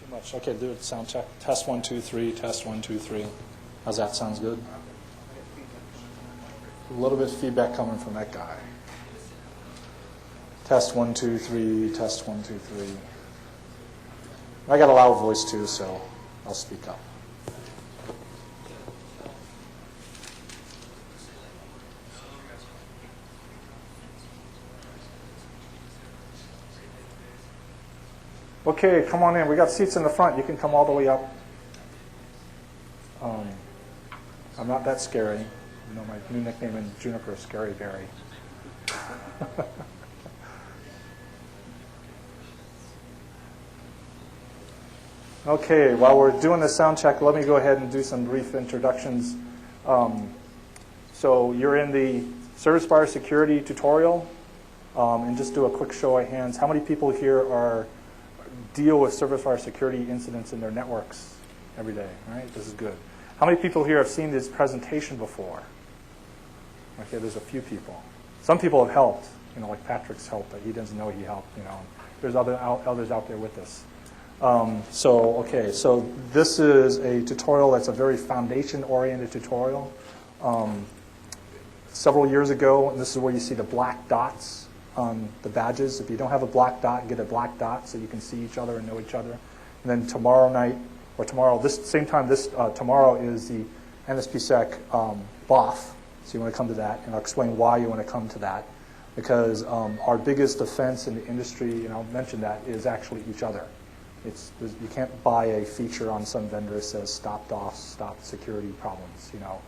Too much. Okay, do it. Sound check. Test 1, 2, 3. Test 1, 2, 3. How's that? Sounds good? A little bit of feedback coming from that guy. Test 1, 2, 3. Test 1, 2, 3. I got a loud voice too, so I'll speak up. Okay, come on in. We got seats in the front. You can come all the way up. I'm not that scary. You know, my new nickname in Juniper is Scary Barry. Okay, while we're doing the sound check, let me go ahead and do some brief introductions. So you're in the Service Fire Security tutorial, and just do a quick show of hands. How many people here deal with service fire security incidents in their networks every day? All right, this is good. How many people here have seen this presentation before? Okay, there's a few people. Some people have helped, you know, like Patrick's helped, but he doesn't know he helped, you know. There's others out there with us. So this is a tutorial that's a very foundation-oriented tutorial. Several years ago, and this is where you see the black dots on the badges. If you don't have a black dot, get a black dot so you can see each other and know each other. And then tomorrow night, or tomorrow, tomorrow is the NSP-SEC BOF. So you want to come to that, and I'll explain why you want to come to that. Because our biggest offense in the industry, and I'll mention that, is actually each other. You can't buy a feature on some vendor that says stop DOS, stop security problems. You know,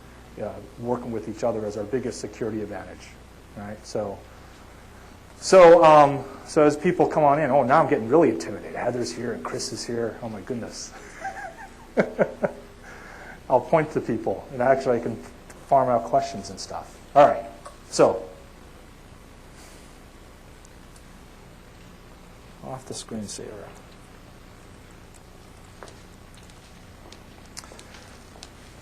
working with each other is our biggest security advantage, right? So as people come on in, oh, now I'm getting really intimidated. Heather's here and Chris is here. Oh my goodness. I'll point to people, and actually I can farm out questions and stuff. All right, so off the screensaver.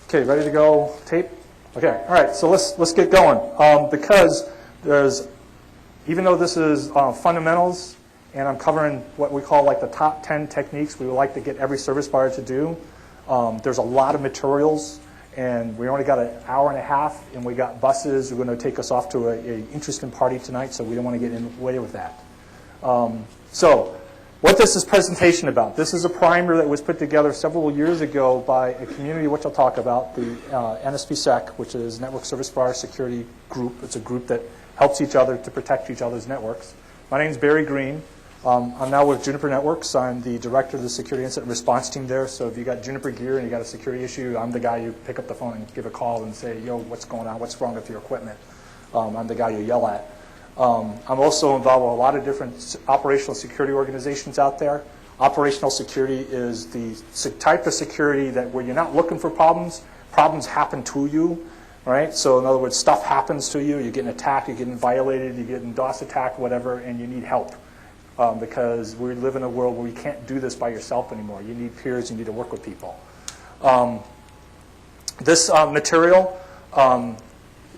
Okay, ready to go? Tape? Okay, all right, so let's get going. Because even though this is fundamentals, and I'm covering what we call like the top 10 techniques we would like to get every service buyer to do, there's a lot of materials, and we only got an hour and a half, and we got buses who are going to take us off to an interesting party tonight, so we don't want to get in the way with that. So what this is presentation about, this is a primer that was put together several years ago by a community which I'll talk about, the NSPSEC, which is Network Service Provider Security Group. It's a group that helps each other to protect each other's networks. My name is Barry Greene. I'm now with Juniper Networks. I'm the director of the security incident response team there. So if you got Juniper gear and you got a security issue, I'm the guy you pick up the phone and give a call and say, yo, what's going on? What's wrong with your equipment? I'm the guy you yell at. I'm also involved with a lot of different operational security organizations out there. Operational security is the type of security that where you're not looking for problems, problems happen to you, right? So in other words, stuff happens to you, you're getting attacked, you're getting violated, you're getting DOS attacked, whatever, and you need help. Because we live in a world where you can't do this by yourself anymore. You need peers, you need to work with people. This material,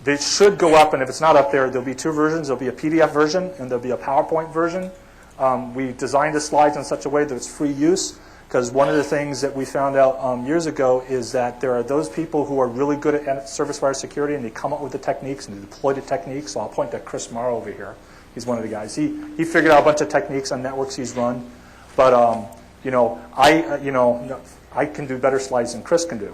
it should go up, and if it's not up there, there'll be two versions. There'll be a PDF version, and there'll be a PowerPoint version. We designed the slides in such a way that it's free use, because one of the things that we found out years ago is that there are those people who are really good at service fire security, and they come up with the techniques, and they deploy the techniques. So I'll point to Chris Morrow over here. He's one of the guys. He figured out a bunch of techniques on networks he's run, but I can do better slides than Chris can do.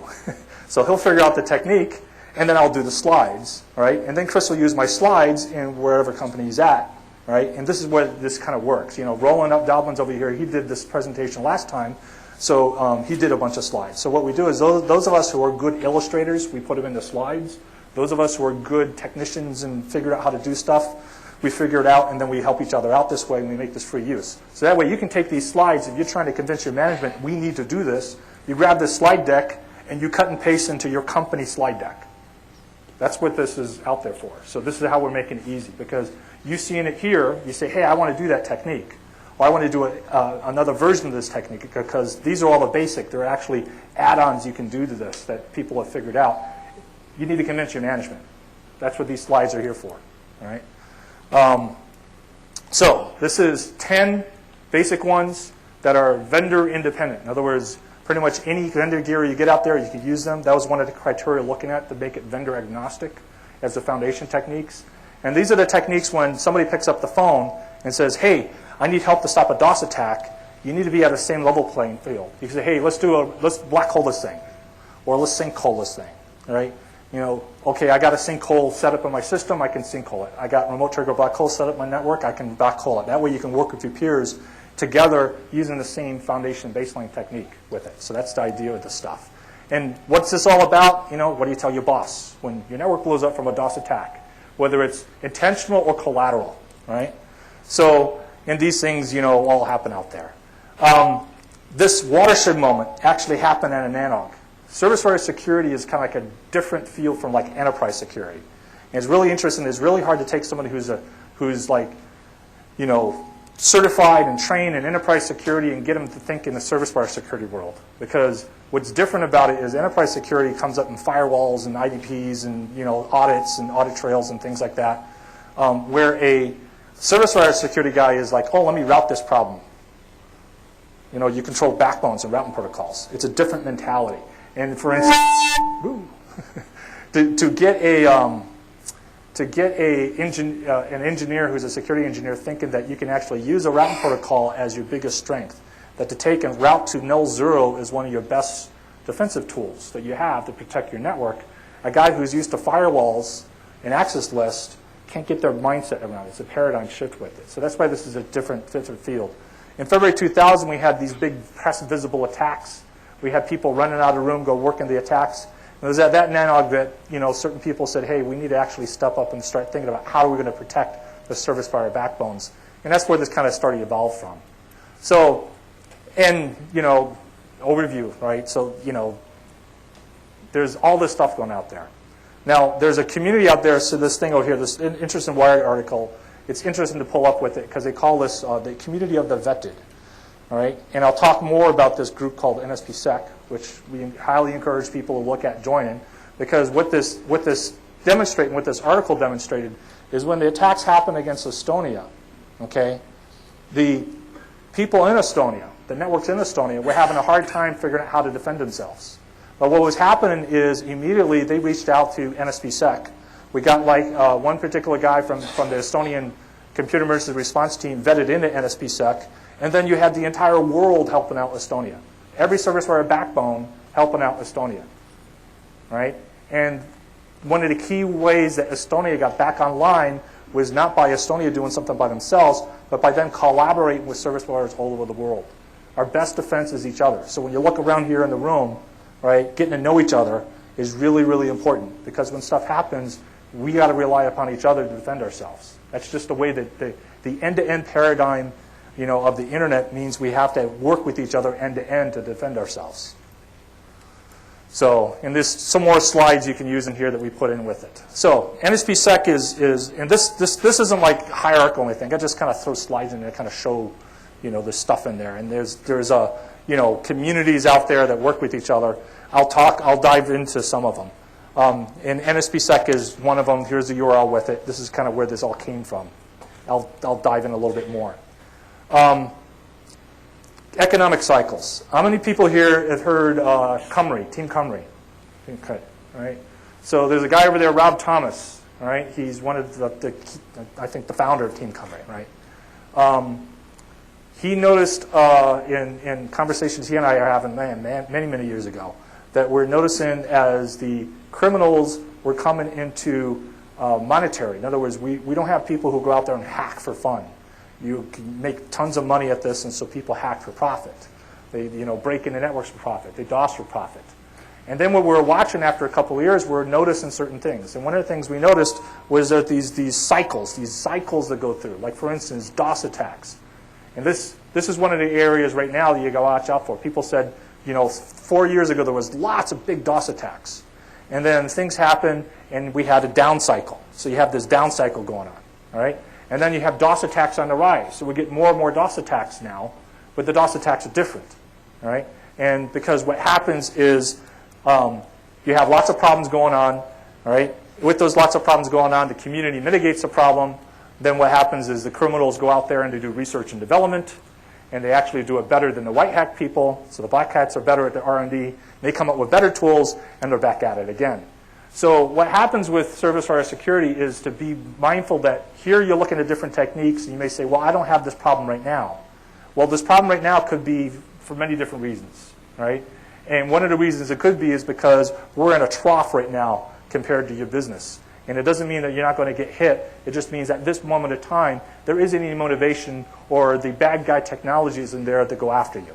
So he'll figure out the technique, and then I'll do the slides, right? And then Chris will use my slides in wherever company he's at, right? And this is where this kind of works. You know, Roland Dalbin's over here. He did this presentation last time, so he did a bunch of slides. So what we do is those of us who are good illustrators, we put them into slides. Those of us who are good technicians and figured out how to do stuff, we figure it out, and then we help each other out this way, and we make this free use. So that way you can take these slides, if you're trying to convince your management, we need to do this, you grab this slide deck, and you cut and paste into your company slide deck. That's what this is out there for. So this is how we're making it easy, because you seeing it here, you say, hey, I want to do that technique. Or I want to do another version of this technique, because these are all the basic. There are actually add-ons you can do to this that people have figured out. You need to convince your management. That's what these slides are here for. All right? So this is 10 basic ones that are vendor independent. In other words, pretty much any vendor gear you get out there, you could use them. That was one of the criteria looking at to make it vendor agnostic as the foundation techniques. And these are the techniques when somebody picks up the phone and says, hey, I need help to stop a DOS attack. You need to be at the same level playing field. You can say, hey, let's black hole this thing, or let's sinkhole this thing, right? You know, okay, I got a sinkhole set up in my system, I can sinkhole it. I got remote trigger black hole set up in my network, I can black hole it. That way you can work with your peers together using the same foundation baseline technique with it. So that's the idea of this stuff. And what's this all about? You know, what do you tell your boss when your network blows up from a DOS attack, whether it's intentional or collateral, right? So, and these things, you know, all happen out there. This watershed moment actually happened at an analog. Service provider security is kind of like a different field from like enterprise security. And it's really interesting. It's really hard to take somebody who's like, you know, certified and trained in enterprise security and get them to think in the service provider security world. Because what's different about it is enterprise security comes up in firewalls and IDPs and, you know, audits and audit trails and things like that. Where a service provider security guy is like, oh, let me route this problem. You know, you control backbones and routing protocols. It's a different mentality. And for instance, to get an engineer who's a security engineer thinking that you can actually use a routing protocol as your biggest strength, that to take and route to null zero is one of your best defensive tools that you have to protect your network, a guy who's used to firewalls and access lists can't get their mindset around it. It's a paradigm shift with it. So that's why this is a different field. In February 2000, we had these big press visible attacks. We had people running out of the room, go work in the attacks. And it was at that analog that, you know, certain people said, hey, we need to actually step up and start thinking about how are we going to protect the service provider backbones. And that's where this kind of started to evolve from. So, and, you know, overview, right? So, you know, there's all this stuff going out there. Now, there's a community out there, so this thing over here, this interesting Wired article, it's interesting to pull up with it because they call this the community of the vetted. All right, and I'll talk more about this group called NSP-SEC, which we highly encourage people to look at joining, because what this demonstrated, what this article demonstrated, is when the attacks happened against Estonia, okay, the people in Estonia, the networks in Estonia, were having a hard time figuring out how to defend themselves. But what was happening is immediately they reached out to NSP-SEC. We got like one particular guy from the Estonian Computer Emergency Response Team vetted into NSP-SEC. And then you had the entire world helping out Estonia. Every service provider backbone helping out Estonia, right? And one of the key ways that Estonia got back online was not by Estonia doing something by themselves, but by them collaborating with service providers all over the world. Our best defense is each other. So when you look around here in the room, right, getting to know each other is really, really important, because when stuff happens, we got to rely upon each other to defend ourselves. That's just the way that the end-to-end paradigm, you know, of the internet means we have to work with each other end-to-end to defend ourselves. So, and there's some more slides you can use in here that we put in with it. So, NSP-SEC is and this isn't like hierarchical or anything. I just kind of throw slides in there to kind of show, you know, the stuff in there. And there's you know, communities out there that work with each other. I'll dive into some of them. And NSP-SEC is one of them. Here's the URL with it. This is kind of where this all came from. I'll dive in a little bit more. Economic cycles. How many people here have heard Cymru, Team Cymru? Okay, right. So there's a guy over there, Rob Thomas. All right, he's one of the I think the founder of Team Cymru, right? He noticed in conversations he and I are having many years ago that we're noticing as the criminals were coming into monetary. In other words, we don't have people who go out there and hack for fun. You can make tons of money at this, and so people hack for profit. They, you know, break into networks for profit. They DOS for profit. And then what we're watching after a couple of years, we're noticing certain things. And one of the things we noticed was that these cycles that go through. Like, for instance, DOS attacks. And this is one of the areas right now that you got to watch out for. People said, you know, 4 years ago there was lots of big DOS attacks. And then things happened, and we had a down cycle. So you have this down cycle going on, all right? And then you have DOS attacks on the rise. So we get more and more DOS attacks now, but the DOS attacks are different, all right? And because what happens is you have lots of problems going on, all right? With those lots of problems going on, the community mitigates the problem. Then what happens is the criminals go out there and they do research and development. and they actually do it better than the white hat people. So the black hats are better at the R&D. They come up with better tools, and they're back at it again. So what happens with service provider security is to be mindful that here you're looking at different techniques, and you may say, well, I don't have this problem right now. Well, this problem right now could be for many different reasons, right? And one of the reasons it could be is because we're in a trough right now compared to your business. And it doesn't mean that you're not going to get hit. It just means at this moment of time, there isn't any motivation or the bad guy technologies in there that go after you,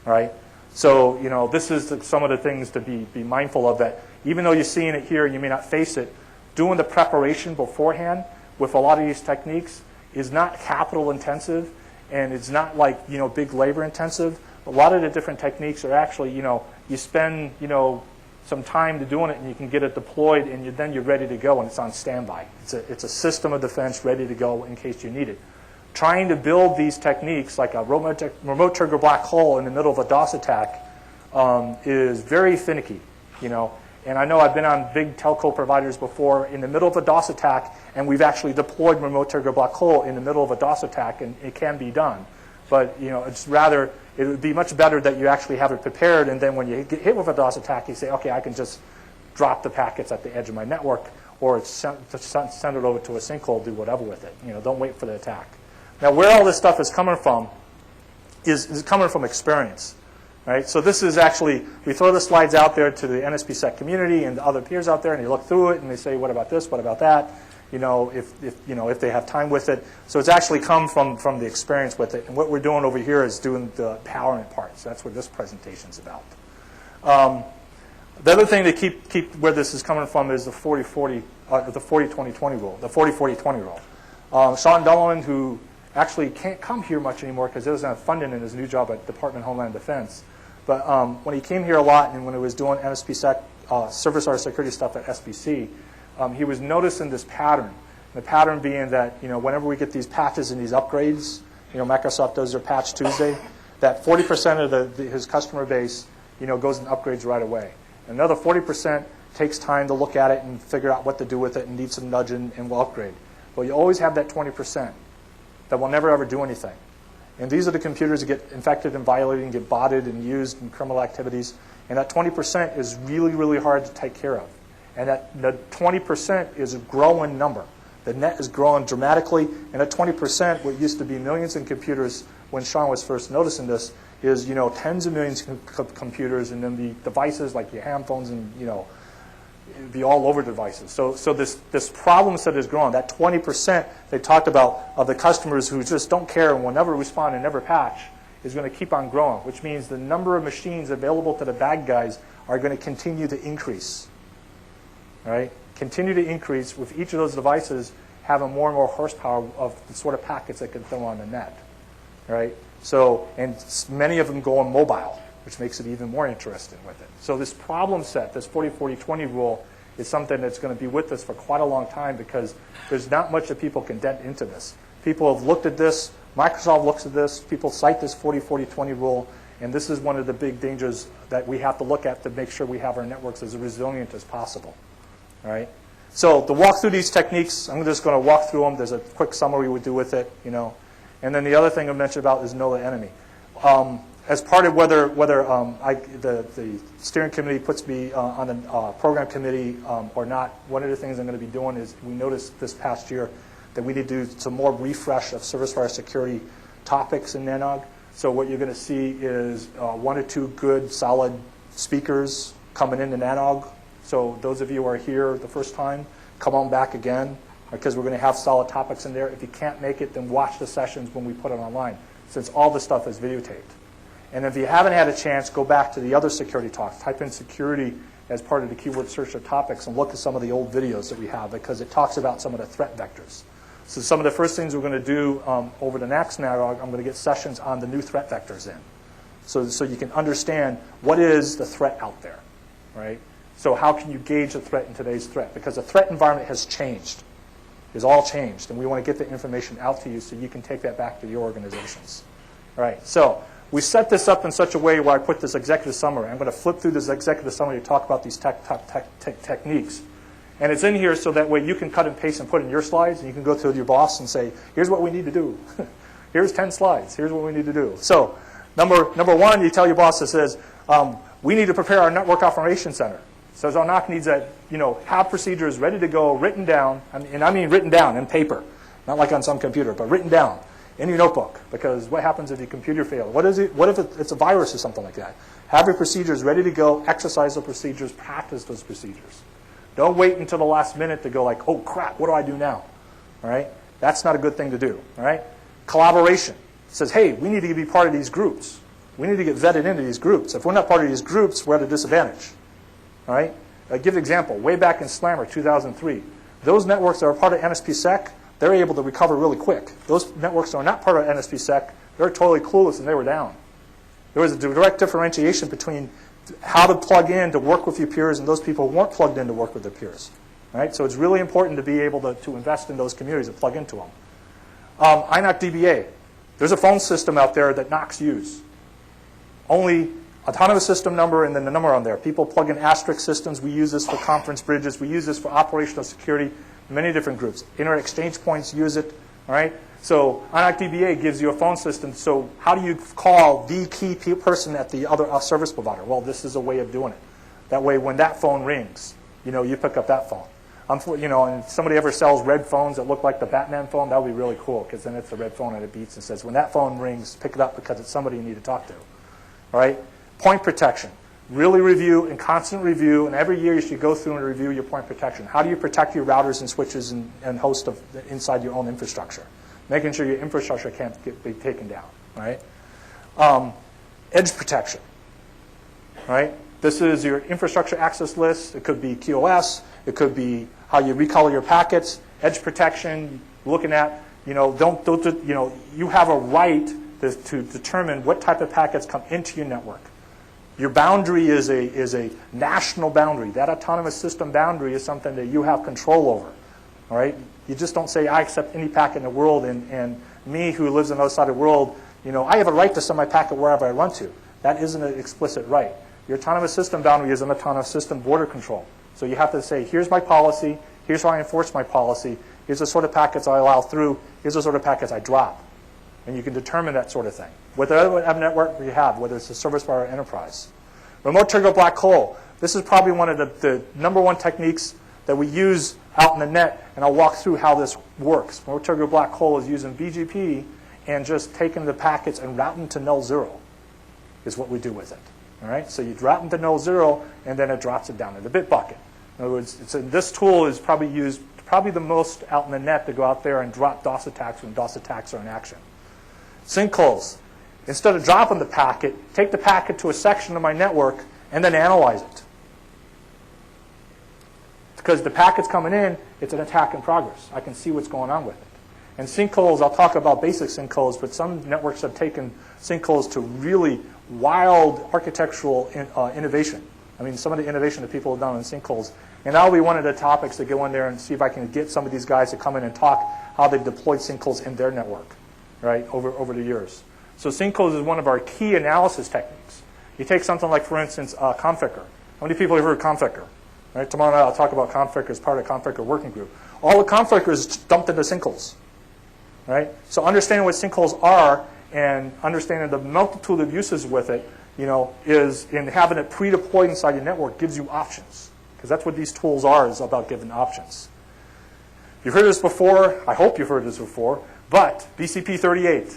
right? So, this is some of the things to be mindful of, that even though you're seeing it here and you may not face it, doing the preparation beforehand with a lot of these techniques is not capital intensive, and it's not like, big labor intensive. A lot of the different techniques are actually, you spend, some time to doing it, and you can get it deployed, and then you're ready to go, and it's on standby. It's a system of defense ready to go in case you need it. Trying to build these techniques like a remote trigger black hole in the middle of a DOS attack is very finicky, And I know I've been on big telco providers before in the middle of a DOS attack, and we've actually deployed remote trigger black hole in the middle of a DOS attack, and it can be done. But it would be much better that you actually have it prepared, and then when you get hit with a DOS attack, you say, okay, I can just drop the packets at the edge of my network, or send it over to a sinkhole, do whatever with it. Don't wait for the attack. Now, where all this stuff is coming from is coming from experience. Right? So this is actually, we throw the slides out there to the NSPSEC community and the other peers out there, and they look through it, and they say, what about this, what about that? If they have time with it. So it's actually come from the experience with it. And what we're doing over here is doing the empowerment part. So that's what this presentation is about. The other thing to keep where this is coming from is the 40-40, the 40-20-20 rule, the 40-40-20 rule. Sean Dillon, who actually can't come here much anymore because he doesn't have funding in his new job at Department of Homeland Defense. But when he came here a lot, and when he was doing NSPSEC service hour security stuff at SBC, he was noticing this pattern. The pattern being that whenever we get these patches and these upgrades, Microsoft does their Patch Tuesday, that 40% of his customer base goes and upgrades right away. Another 40% takes time to look at it and figure out what to do with it and needs some nudging and will upgrade. But you always have that 20% that will never ever do anything. And these are the computers that get infected and violated and get botted and used in criminal activities. And that 20% is really, really hard to take care of. And the 20% is a growing number. The net is growing dramatically. And that 20%, what used to be millions of computers when Sean was first noticing this, is tens of millions of computers, and then the devices like your hand phones and the all over devices. So this problem set is growing. That 20% they talked about of the customers who just don't care and will never respond and never patch is going to keep on growing, which means the number of machines available to the bad guys are going to continue to increase. All right? Continue to increase with each of those devices having more and more horsepower of the sort of packets that can throw on the net. All right? So, and many of them go on mobile, which makes it even more interesting with it. So this problem set, this 40-40-20 rule, is something that's going to be with us for quite a long time because there's not much that people can dent into this. People have looked at this. Microsoft looks at this. People cite this 40-40-20 rule. And this is one of the big dangers that we have to look at to make sure we have our networks as resilient as possible. All right? So to walk through these techniques, I'm just going to walk through them. There's a quick summary we do with it, And then the other thing I mentioned about is know the enemy. As part of whether the steering committee puts me on a program committee or not, one of the things I'm going to be doing is we noticed this past year that we need to do some more refresh of service provider security topics in NANOG. So what you're going to see is 1 or 2 good, solid speakers coming into NANOG. So those of you who are here the first time, come on back again because we're going to have solid topics in there. If you can't make it, then watch the sessions when we put it online, since all the stuff is videotaped. And if you haven't had a chance, go back to the other security talks. Type in security as part of the keyword search of topics and look at some of the old videos that we have because it talks about some of the threat vectors. So some of the first things we're going to do over the next NANOG, I'm going to get sessions on the new threat vectors in. So you can understand what is the threat out there, right? So how can you gauge a threat in today's threat? Because the threat environment has changed. It's all changed. And we want to get the information out to you so you can take that back to your organizations. All right, so we set this up in such a way where I put this executive summary. I'm going to flip through this executive summary to talk about these techniques. And it's in here so that way you can cut and paste and put in your slides, and you can go to your boss and say, here's what we need to do. Here's 10 slides. Here's what we need to do. So number one, you tell your boss that says, we need to prepare our network operations center. So our NOC needs that, have procedures ready to go, written down, and I mean written down in paper, not like on some computer, but written down in your notebook. Because what happens if your computer fails? What if it's a virus or something like that? Have your procedures ready to go, exercise the procedures, practice those procedures. Don't wait until the last minute to go like, oh crap, what do I do now? All right? That's not a good thing to do. All right? Collaboration. It says, hey, we need to be part of these groups. We need to get vetted into these groups. If we're not part of these groups, we're at a disadvantage. All right? I'll give an example. Way back in Slammer 2003, those networks that are part of NSPSEC, they're able to recover really quick. Those networks that are not part of NSPSEC, they're totally clueless and they were down. There was a direct differentiation between how to plug in to work with your peers and those people who weren't plugged in to work with their peers. All right? So it's really important to be able to invest in those communities and plug into them. INOC DBA. There's a phone system out there that NOCs use. Only autonomous system number and then the number on there. People plug in asterisk systems. We use this for conference bridges. We use this for operational security. Many different groups. Internet exchange points use it. All right? So INOC DBA gives you a phone system. So how do you call the key person at the other service provider? Well, this is a way of doing it. That way, when that phone rings, you pick up that phone. And if somebody ever sells red phones that look like the Batman phone, that would be really cool because then it's a red phone and it beeps and says, when that phone rings, pick it up because it's somebody you need to talk to. All right? Point protection. Really review and constant review, and every year you should go through and review your point protection. How do you protect your routers and switches and host inside your own infrastructure? Making sure your infrastructure can't be taken down. Right? Edge protection. Right? This is your infrastructure access list. It could be QoS. It could be how you recolor your packets. Edge protection. Looking at you have a right to determine what type of packets come into your network. Your boundary is a national boundary. That autonomous system boundary is something that you have control over. All right? You just don't say, I accept any packet in the world, and me, who lives on the other side of the world, I have a right to send my packet wherever I want to. That isn't an explicit right. Your autonomous system boundary is an autonomous system border control. So you have to say, here's my policy, here's how I enforce my policy, here's the sort of packets I allow through, here's the sort of packets I drop. And you can determine that sort of thing. Whatever network you have, whether it's a service provider or enterprise. Remote trigger black hole. This is probably one of the number one techniques that we use out in the net, and I'll walk through how this works. Remote trigger black hole is using BGP and just taking the packets and routing to null zero is what we do with it. All right? So you route them to null zero, and then it drops it down in the bit bucket. In other words, this tool is probably used the most out in the net to go out there and drop DOS attacks when DOS attacks are in action. Sinkholes. Instead of dropping the packet, take the packet to a section of my network and then analyze it. Because the packet's coming in, it's an attack in progress. I can see what's going on with it. And sinkholes, I'll talk about basic sinkholes, but some networks have taken sinkholes to really wild architectural innovation. I mean, some of the innovation that people have done in sinkholes. And that'll be one of the topics to go in there and see if I can get some of these guys to come in and talk how they've deployed sinkholes in their network, right, over the years. So sinkholes is one of our key analysis techniques. You take something like, for instance, Configure. How many people have heard of Configure? Right? Tomorrow night I'll talk about Configure as part of Configure working group. All the Configure is dumped into sinkholes. Right? So understanding what sinkholes are and understanding the multitude of uses with it, is in having it pre-deployed inside your network gives you options. Because that's what these tools are, is about giving options. You've heard this before. I hope you've heard this before. But BCP 38,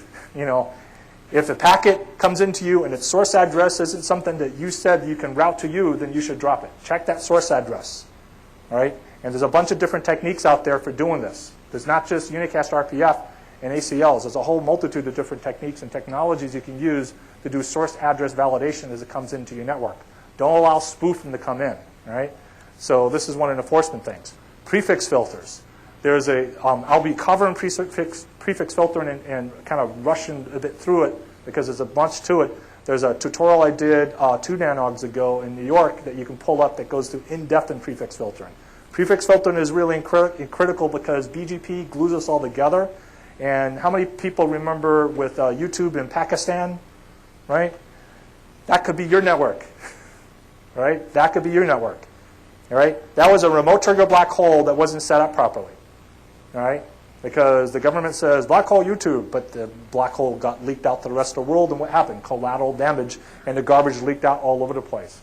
if a packet comes into you and its source address isn't something that you said you can route to you, then you should drop it. Check that source address. All right? And there's a bunch of different techniques out there for doing this. There's not just unicast RPF and ACLs. There's a whole multitude of different techniques and technologies you can use to do source address validation as it comes into your network. Don't allow spoofing to come in. All right? So this is one of the enforcement things. Prefix filters. There's I'll be covering prefix filtering and kind of rushing a bit through it because there's a bunch to it. There's a tutorial I did 2 nanogs ago in New York that you can pull up that goes through in-depth in prefix filtering. Prefix filtering is really critical because BGP glues us all together. And how many people remember with YouTube in Pakistan, right? That could be your network, right? That could be your network, all right? That was a remote trigger black hole that wasn't set up properly, all right? because the government says black hole YouTube, but the black hole got leaked out to the rest of the world, and what happened? Collateral damage, and the garbage leaked out all over the place.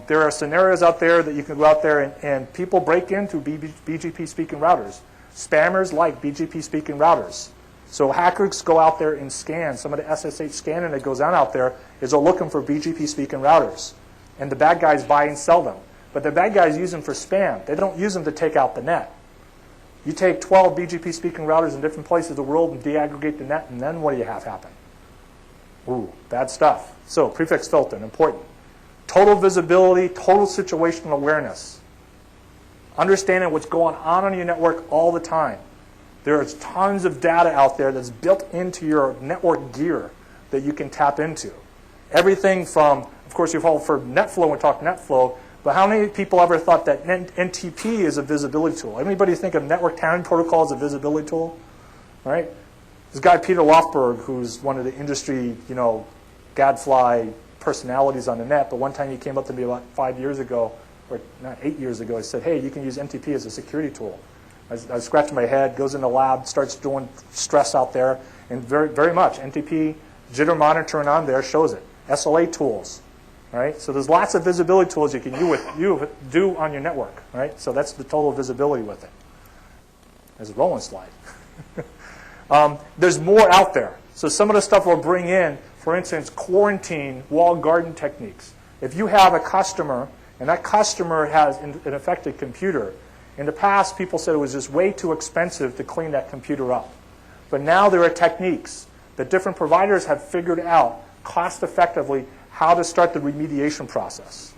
There are scenarios out there that you can go out there and people break into BGP speaking routers. Spammers like BGP speaking routers. So hackers go out there and scan. Some of the SSH scanning that goes on out there is they're looking for BGP speaking routers. And the bad guys buy and sell them. But the bad guys use them for spam. They don't use them to take out the net. You take 12 BGP speaking routers in different places of the world and deaggregate the net, and then what do you have happen? Ooh, bad stuff. So prefix filtering, important. Total visibility, total situational awareness. Understanding what's going on your network all the time. There's tons of data out there that's built into your network gear that you can tap into. Everything from, of course, you've heard for NetFlow, we talk NetFlow, but how many people ever thought that NTP is a visibility tool? Anybody think of network tiering protocol as a visibility tool? Right? This guy, Peter Lofberg, who's one of the industry, gadfly personalities on the net, but one time he came up to me about 5 years ago, or not 8 years ago, he said, hey, you can use NTP as a security tool. I was scratching my head, goes in the lab, starts doing stress out there, and very, very much NTP jitter monitoring on there shows it. SLA tools, right? So there's lots of visibility tools you can do on your network, right? So that's the total visibility with it. There's a rolling slide. There's more out there. So some of the stuff we'll bring in, for instance, quarantine walled garden techniques. If you have a customer, and that customer has an affected computer, in the past, people said it was just way too expensive to clean that computer up. But now there are techniques that different providers have figured out cost-effectively how to start the remediation process.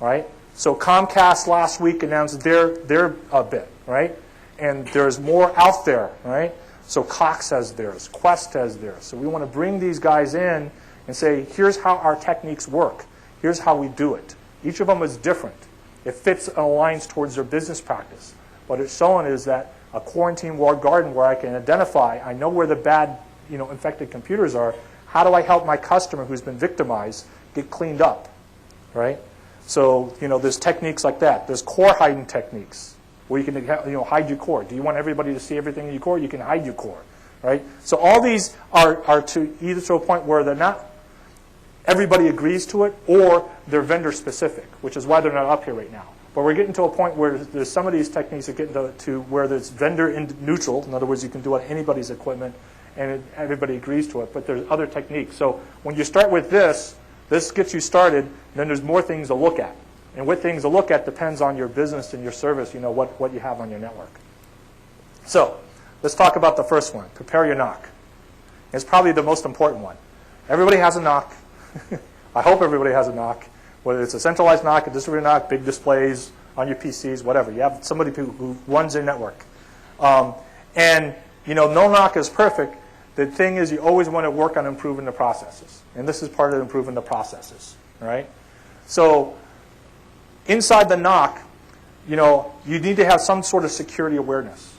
Right? So Comcast last week announced their bit, right? And there's more out there, right? So Cox has theirs, Quest has theirs. So we want to bring these guys in and say, here's how our techniques work. Here's how we do it. Each of them is different. It fits and aligns towards their business practice. What it's showing is that a quarantine walled garden where I can identify, I know where the bad, infected computers are. How do I help my customer who's been victimized get cleaned up, right? So, there's techniques like that. There's core hiding techniques where you can, hide your core. Do you want everybody to see everything in your core? You can hide your core, right? So all these are to either to a point where they're not everybody agrees to it, or they're vendor specific, which is why they're not up here right now. But we're getting to a point where there's some of these techniques are getting to where there's vendor neutral. In other words, you can do it on anybody's equipment, and everybody agrees to it. But there's other techniques. So when you start with this gets you started. Then there's more things to look at. And what things to look at depends on your business and your service, what you have on your network. So let's talk about the first one, prepare your NOC. It's probably the most important one. Everybody has a NOC. I hope everybody has a NOC, whether it's a centralized NOC, a distributed NOC, big displays on your PCs, whatever. You have somebody who runs your network. No NOC is perfect. The thing is you always want to work on improving the processes. And this is part of improving the processes, right? So inside the NOC, you need to have some sort of security awareness.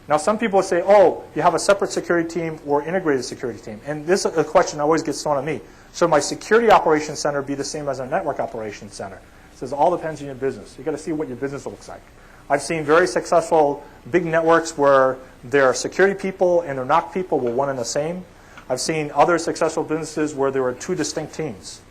Now, some people say, oh, you have a separate security team or integrated security team. And this is a question always gets thrown at me. Should my security operations center be the same as a network operations center? It says it all depends on your business. You've got to see what your business looks like. I've seen very successful big networks where their security people and their NOC people were one and the same. I've seen other successful businesses where there were two distinct teams.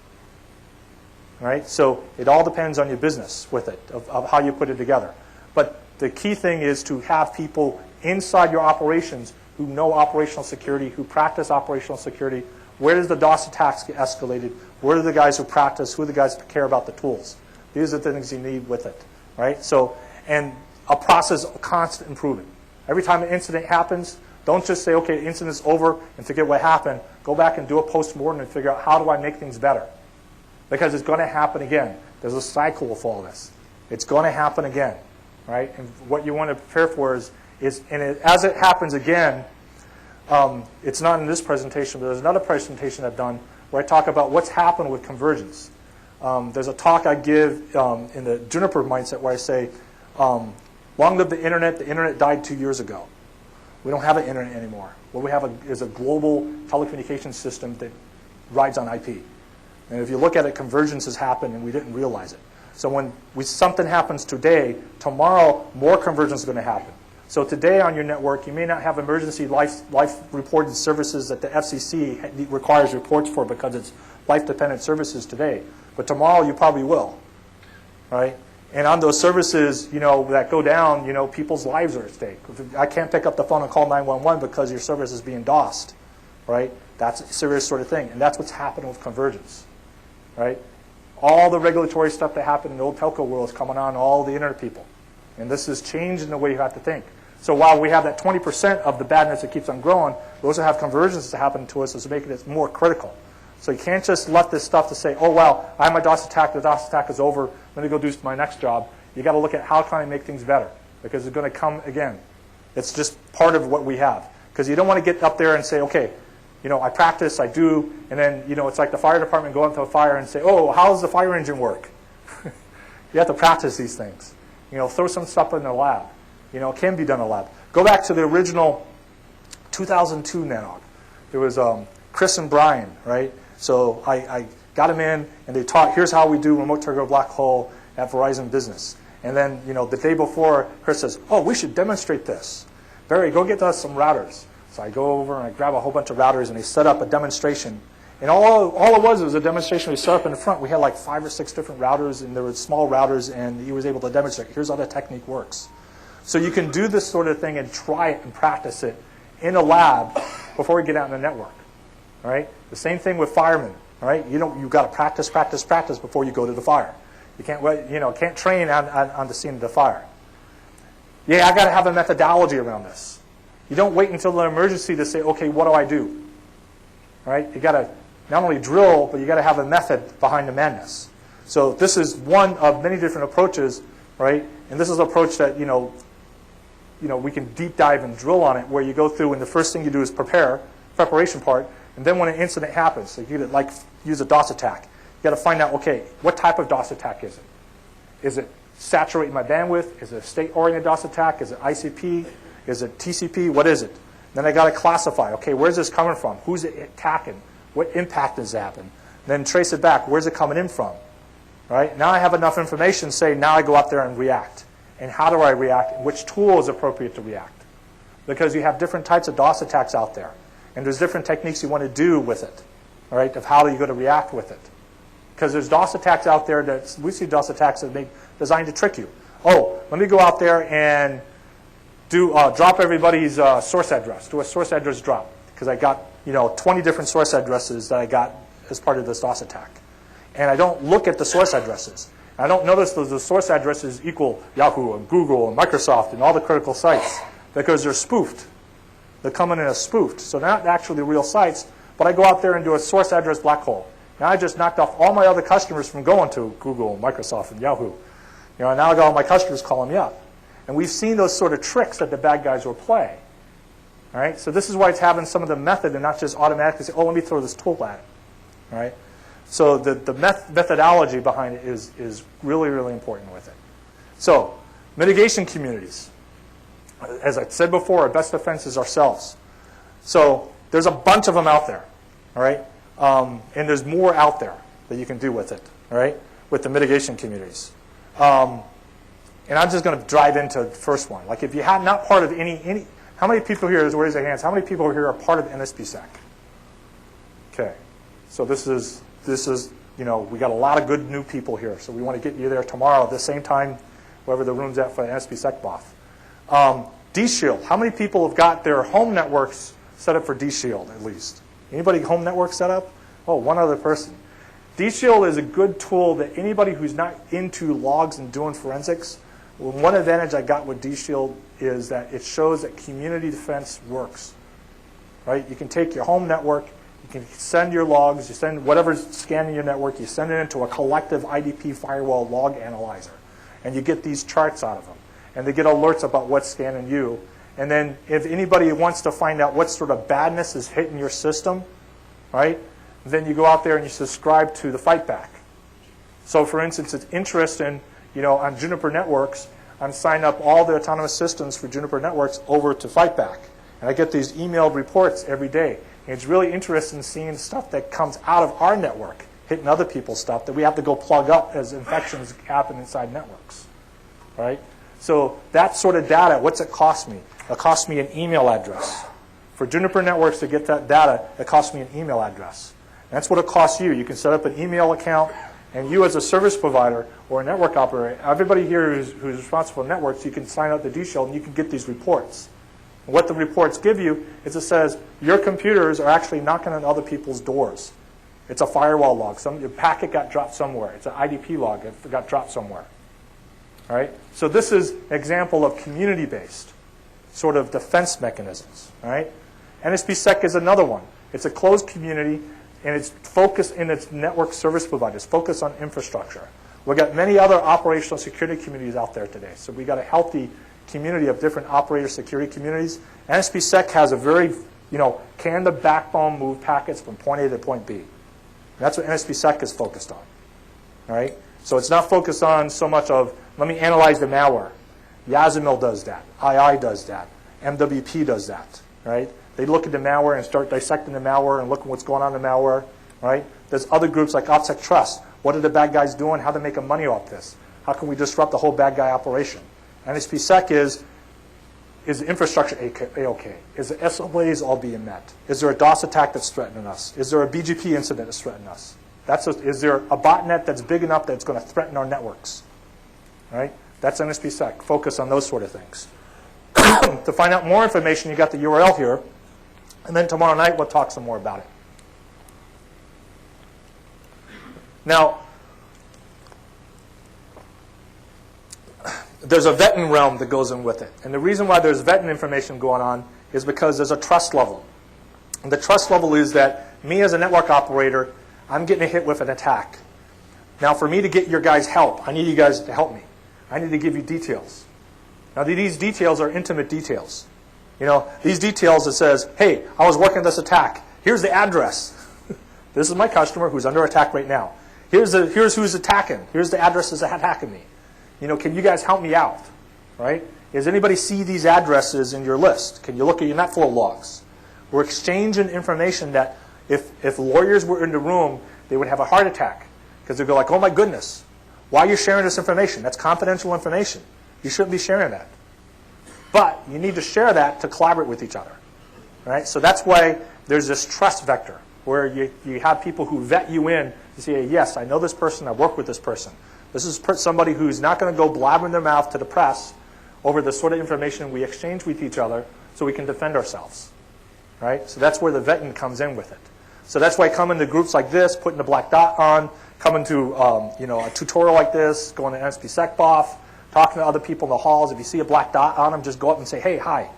Right? So it all depends on your business with it, of how you put it together. But the key thing is to have people inside your operations who know operational security, who practice operational security. Where does the DOS attacks get escalated? Where are the guys who practice? Who are the guys who care about the tools? These are the things you need with it, right? So, and a process of constant improvement. Every time an incident happens, don't just say, okay, the incident's over and forget what happened. Go back and do a post-mortem and figure out how do I make things better? Because it's going to happen again. There's a cycle of all this. It's going to happen again, right? And what you want to prepare for is as it happens again, it's not in this presentation, but there's another presentation I've done where I talk about what's happened with convergence. There's a talk I give in the Juniper mindset where I say, long live the internet died 2 years ago. We don't have an internet anymore. What we have is a global telecommunications system that rides on IP. And if you look at it, convergence has happened and we didn't realize it. So when something happens today, tomorrow more convergence is going to happen. So today on your network, you may not have emergency life reported services that the FCC requires reports for because it's life-dependent services today. But tomorrow you probably will, right? And on those services, that go down, people's lives are at stake. I can't pick up the phone and call 911 because your service is being DOSed, right? That's a serious sort of thing. And that's what's happening with convergence, right? All the regulatory stuff that happened in the old telco world is coming on all the internet people. And this is changing the way you have to think. So while we have that 20% of the badness that keeps on growing, we also have convergence that happen to us that's making it more critical. So you can't just let this stuff to say, oh, well, I have my DOS attack, the DOS attack is over, let me go do my next job. You got to look at how can I make things better, because it's going to come again. It's just part of what we have. Because you don't want to get up there and say, okay, I practice, I do, and then, it's like the fire department going to a fire and say, oh, how does the fire engine work? You have to practice these things. Throw some stuff in the lab. It can be done in a lab. Go back to the original 2002 NANOG. There was Chris and Brian, right? So I got them in, and they taught, here's how we do remote target black hole at Verizon Business. And then, the day before, Chris says, oh, we should demonstrate this. Barry, go get us some routers. So I go over and I grab a whole bunch of routers, and they set up a demonstration. And all it was a demonstration we set up in the front. We had like 5 or 6 different routers, and there were small routers, and he was able to demonstrate, here's how the technique works. So you can do this sort of thing and try it and practice it in a lab before we get out in the network. All right? The same thing with firemen. All right? You've got to practice before you go to the fire. You can't train on the scene of the fire. Yeah, I got to have a methodology around this. You don't wait until the emergency to say, okay, what do I do? All right? You got to not only drill, but you got to have a method behind the madness. So this is one of many different approaches, right? And this is an approach that we can deep dive and drill on it, where you go through and the first thing you do is preparation part, and then when an incident happens, so you could use a DOS attack. You got to find out, okay, what type of DOS attack is it? Is it saturating my bandwidth? Is it a state-oriented DOS attack? Is it ICP? Is it TCP? What is it? Then I got to classify. Okay, where's this coming from? Who's it attacking? What impact has happened? Then trace it back. Where's it coming in from? Right? Now I have enough information. Say now I go out there and react. And how do I react? Which tool is appropriate to react? Because you have different types of DOS attacks out there, and there's different techniques you want to do with it. All right, of how are you going to react with it? Because there's DOS attacks out there that we see DOS attacks that are designed to trick you. Oh, let me go out there and do drop everybody's source address. Do a source address drop because I got 20 different source addresses that I got as part of this DOS attack, and I don't look at the source addresses. I don't notice those the source addresses equal Yahoo and Google and Microsoft and all the critical sites because they're spoofed. They're coming in as spoofed, so they're not actually real sites. But I go out there and do a source address black hole. Now I just knocked off all my other customers from going to Google, Microsoft, and Yahoo. Now I got all my customers calling me up. And we've seen those sort of tricks that the bad guys will play. All right? So this is why it's having some of the method and not just automatically say, oh, let me throw this tool at it. All right? So the methodology behind it is really, really important with it. So mitigation communities. As I said before, our best defense is ourselves. So there's a bunch of them out there. All right? And there's more out there that you can do with it. All right? With the mitigation communities. And I'm just going to drive into the first one. Like if you have not part of any how many people here, raise their hands, how many people here are part of NSPSEC? Okay. So this is, we got a lot of good new people here. So we want to get you there tomorrow at the same time, wherever the room's at for the NSPSEC BOF. DeShield. How many people have got their home networks set up for DeShield at least? Anybody home network set up? Oh, one other person. DeShield is a good tool that anybody who's not into logs and doing forensics, one advantage I got with DeShield is that it shows that community defense works. Right? You can take your home network, you can send your logs, you send whatever's scanning your network, you send it into a collective IDP firewall log analyzer, and you get these charts out of them. And they get alerts about what's scanning you. And then if anybody wants to find out what sort of badness is hitting your system, right, then you go out there and you subscribe to the fight back. So for instance, it's interesting, on Juniper networks, I'm signing up all the autonomous systems for Juniper networks over to Fightback. And I get these emailed reports every day. And it's really interesting seeing stuff that comes out of our network, hitting other people's stuff that we have to go plug up as infections happen inside networks. Right? So that sort of data, what's it cost me? It cost me an email address. For Juniper networks to get that data, it costs me an email address. And that's what it costs you. You can set up an email account, and you as a service provider or a network operator, everybody here who's responsible for networks, you can sign up to DeShields and you can get these reports. And what the reports give you is it says your computers are actually knocking on other people's doors. It's a firewall log. Your packet got dropped somewhere. It's an IDP log. It got dropped somewhere. All right? So this is an example of community-based sort of defense mechanisms. All right? NSPSEC is another one. It's a closed community, and it's focused in its network service providers, focused on infrastructure. We've got many other operational security communities out there today. So we've got a healthy community of different operator security communities. NSPSEC has a very, can the backbone move packets from point A to point B? And that's what NSPSEC is focused on. All right? So it's not focused on so much of, let me analyze the malware. Yazamil does that. II does that. MWP does that. Right? They look at the malware and start dissecting the malware and look at what's going on in the malware. Right? There's other groups like OPSEC Trust. What are the bad guys doing? How are they making money off this? How can we disrupt the whole bad guy operation? NSPSEC is the infrastructure A-OK? Is the SLAs all being met? Is there a DOS attack that's threatening us? Is there a BGP incident that's threatening us? Is there a botnet that's big enough that's going to threaten our networks? Right? That's NSPSEC. Focus on those sort of things. To find out more information, you got the URL here. And then tomorrow night, we'll talk some more about it. Now, there's a vetting realm that goes in with it. And the reason why there's vetting information going on is because there's a trust level. And the trust level is that me as a network operator, I'm getting hit with an attack. Now, for me to get your guys' help, I need you guys to help me. I need to give you details. Now, these details are intimate details. These details that says, hey, I was working this attack. Here's the address. This is my customer who's under attack right now. Here's who's attacking. Here's the addresses that attacking me. Can you guys help me out? Right? Does anybody see these addresses in your list? Can you look at your NetFlow logs? We're exchanging information that if lawyers were in the room, they would have a heart attack. Because they'd go like, oh my goodness, why are you sharing this information? That's confidential information. You shouldn't be sharing that. But you need to share that to collaborate with each other. Right? So that's why there's this trust vector, where you have people who vet you in to say, yes, I know this person, I work with this person. This is somebody who's not going to go blabbering their mouth to the press over the sort of information we exchange with each other so we can defend ourselves. Right? So that's where the vetting comes in with it. So that's why coming to groups like this, putting the black dot on, coming to a tutorial like this, going to NSPSEC BOF, talking to other people in the halls. If you see a black dot on them, just go up and say, hey, hi.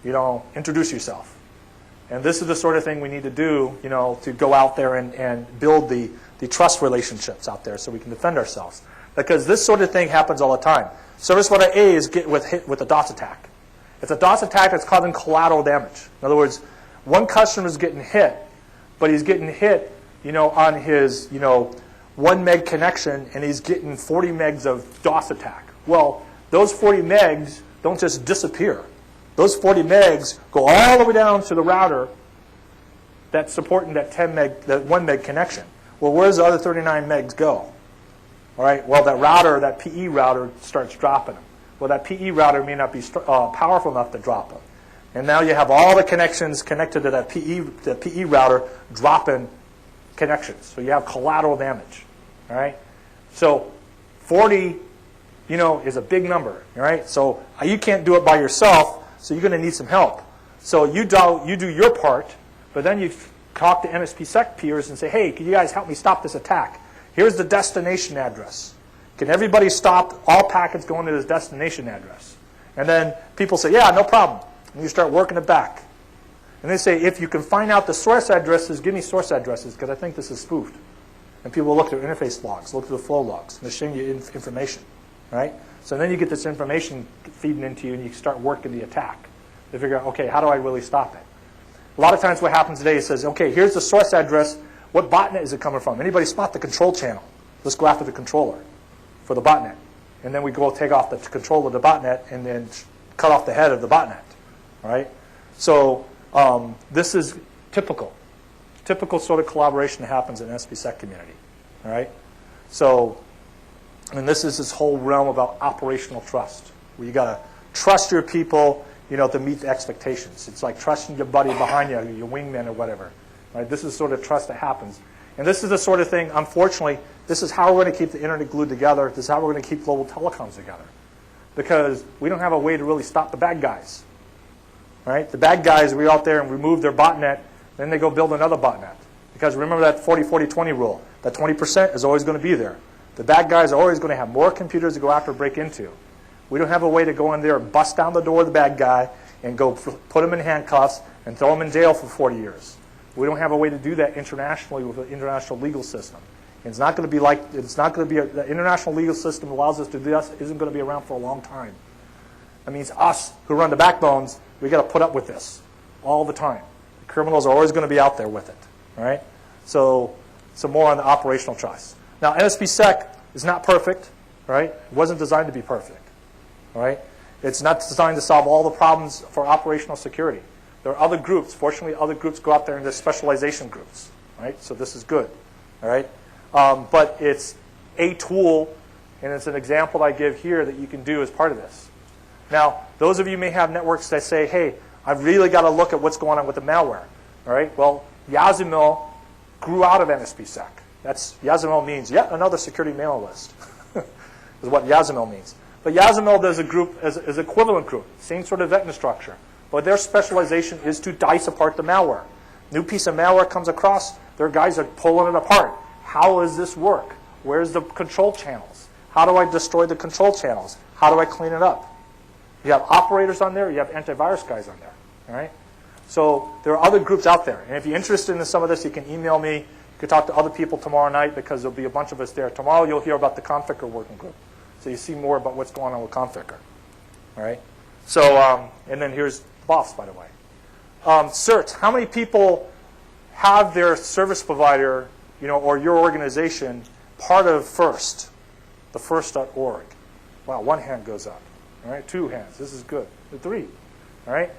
Introduce yourself. And this is the sort of thing we need to do, to go out there and build the trust relationships out there so we can defend ourselves. Because this sort of thing happens all the time. Service provider A is hit with a DOS attack. It's a DOS attack that's causing collateral damage. In other words, one customer is getting hit, but he's getting hit, on his, 1 meg connection, and he's getting 40 megs of DOS attack. Well, those 40 megs don't just disappear. Those 40 megs go all the way down to the router that's supporting that 1 meg connection. Well, where does the other 39 megs go? All right. Well, that PE router starts dropping them. Well, that PE router may not be powerful enough to drop them. And now you have all the connections connected to that PE router dropping connections. So you have collateral damage. All right. So 40, is a big number. All right. So you can't do it by yourself. So you're going to need some help. So you do your part, but then you talk to NSPSEC peers and say, hey, can you guys help me stop this attack? Here's the destination address. Can everybody stop all packets going to this destination address? And then people say, yeah, no problem. And you start working it back. And they say, if you can find out the source addresses, give me source addresses, because I think this is spoofed. And people will look at their interface logs, look at the flow logs, and they're showing you information. Right? So then you get this information feeding into you, and you start working the attack. They figure out, okay, how do I really stop it? A lot of times what happens today is says, okay, here's the source address. What botnet is it coming from? Anybody spot the control channel? Let's go after the controller for the botnet. And then we go take off the control of the botnet and then cut off the head of the botnet. All right? So this is typical sort of collaboration that happens in the NSPSEC community. All right? So, and this is this whole realm about operational trust. where you got to trust your people, to meet the expectations. It's like trusting your buddy behind you, your wingman or whatever. Right? This is sort of trust that happens. And this is the sort of thing, unfortunately, this is how we're going to keep the internet glued together. This is how we're going to keep global telecoms together. Because we don't have a way to really stop the bad guys. Right? The bad guys, we out there and remove their botnet, then they go build another botnet. Because remember that 40-40-20 rule, that 20% is always going to be there. The bad guys are always going to have more computers to go after and break into. We don't have a way to go in there and bust down the door of the bad guy and go put him in handcuffs and throw him in jail for 40 years. We don't have a way to do that internationally with an international legal system. And it's not going to be like, the international legal system allows us to do this, isn't going to be around for a long time. That means us who run the backbones, we got to put up with this all the time. The criminals are always going to be out there with it. All right? So more on the operational trust. Now, NSPSEC is not perfect. Right? It wasn't designed to be perfect. All right? It's not designed to solve all the problems for operational security. There are other groups. Fortunately, other groups go out there and there's specialization groups. Right? So this is good. All right? But it's a tool, and it's an example that I give here that you can do as part of this. Now, those of you may have networks that say, hey, I've really got to look at what's going on with the malware. All right? Well, Yazamil grew out of NSPSEC. Yazamil means yet another security mailing list, is what Yazamil means. But Yazamil does a group as equivalent group, same sort of vector structure. But their specialization is to dice apart the malware. New piece of malware comes across, their guys are pulling it apart. How does this work? Where's the control channels? How do I destroy the control channels? How do I clean it up? You have operators on there, you have antivirus guys on there. All right? So there are other groups out there. And if you're interested in some of this, you can email me. You can talk to other people tomorrow night because there'll be a bunch of us there. Tomorrow you'll hear about the Configure working group. So you see more about what's going on with Configure. All right? So, and then here's BOFs, by the way. Certs. How many people have their service provider, or your organization part of FIRST, the FIRST.org? Wow, one hand goes up. All right, 2 hands. This is good. 3. All right?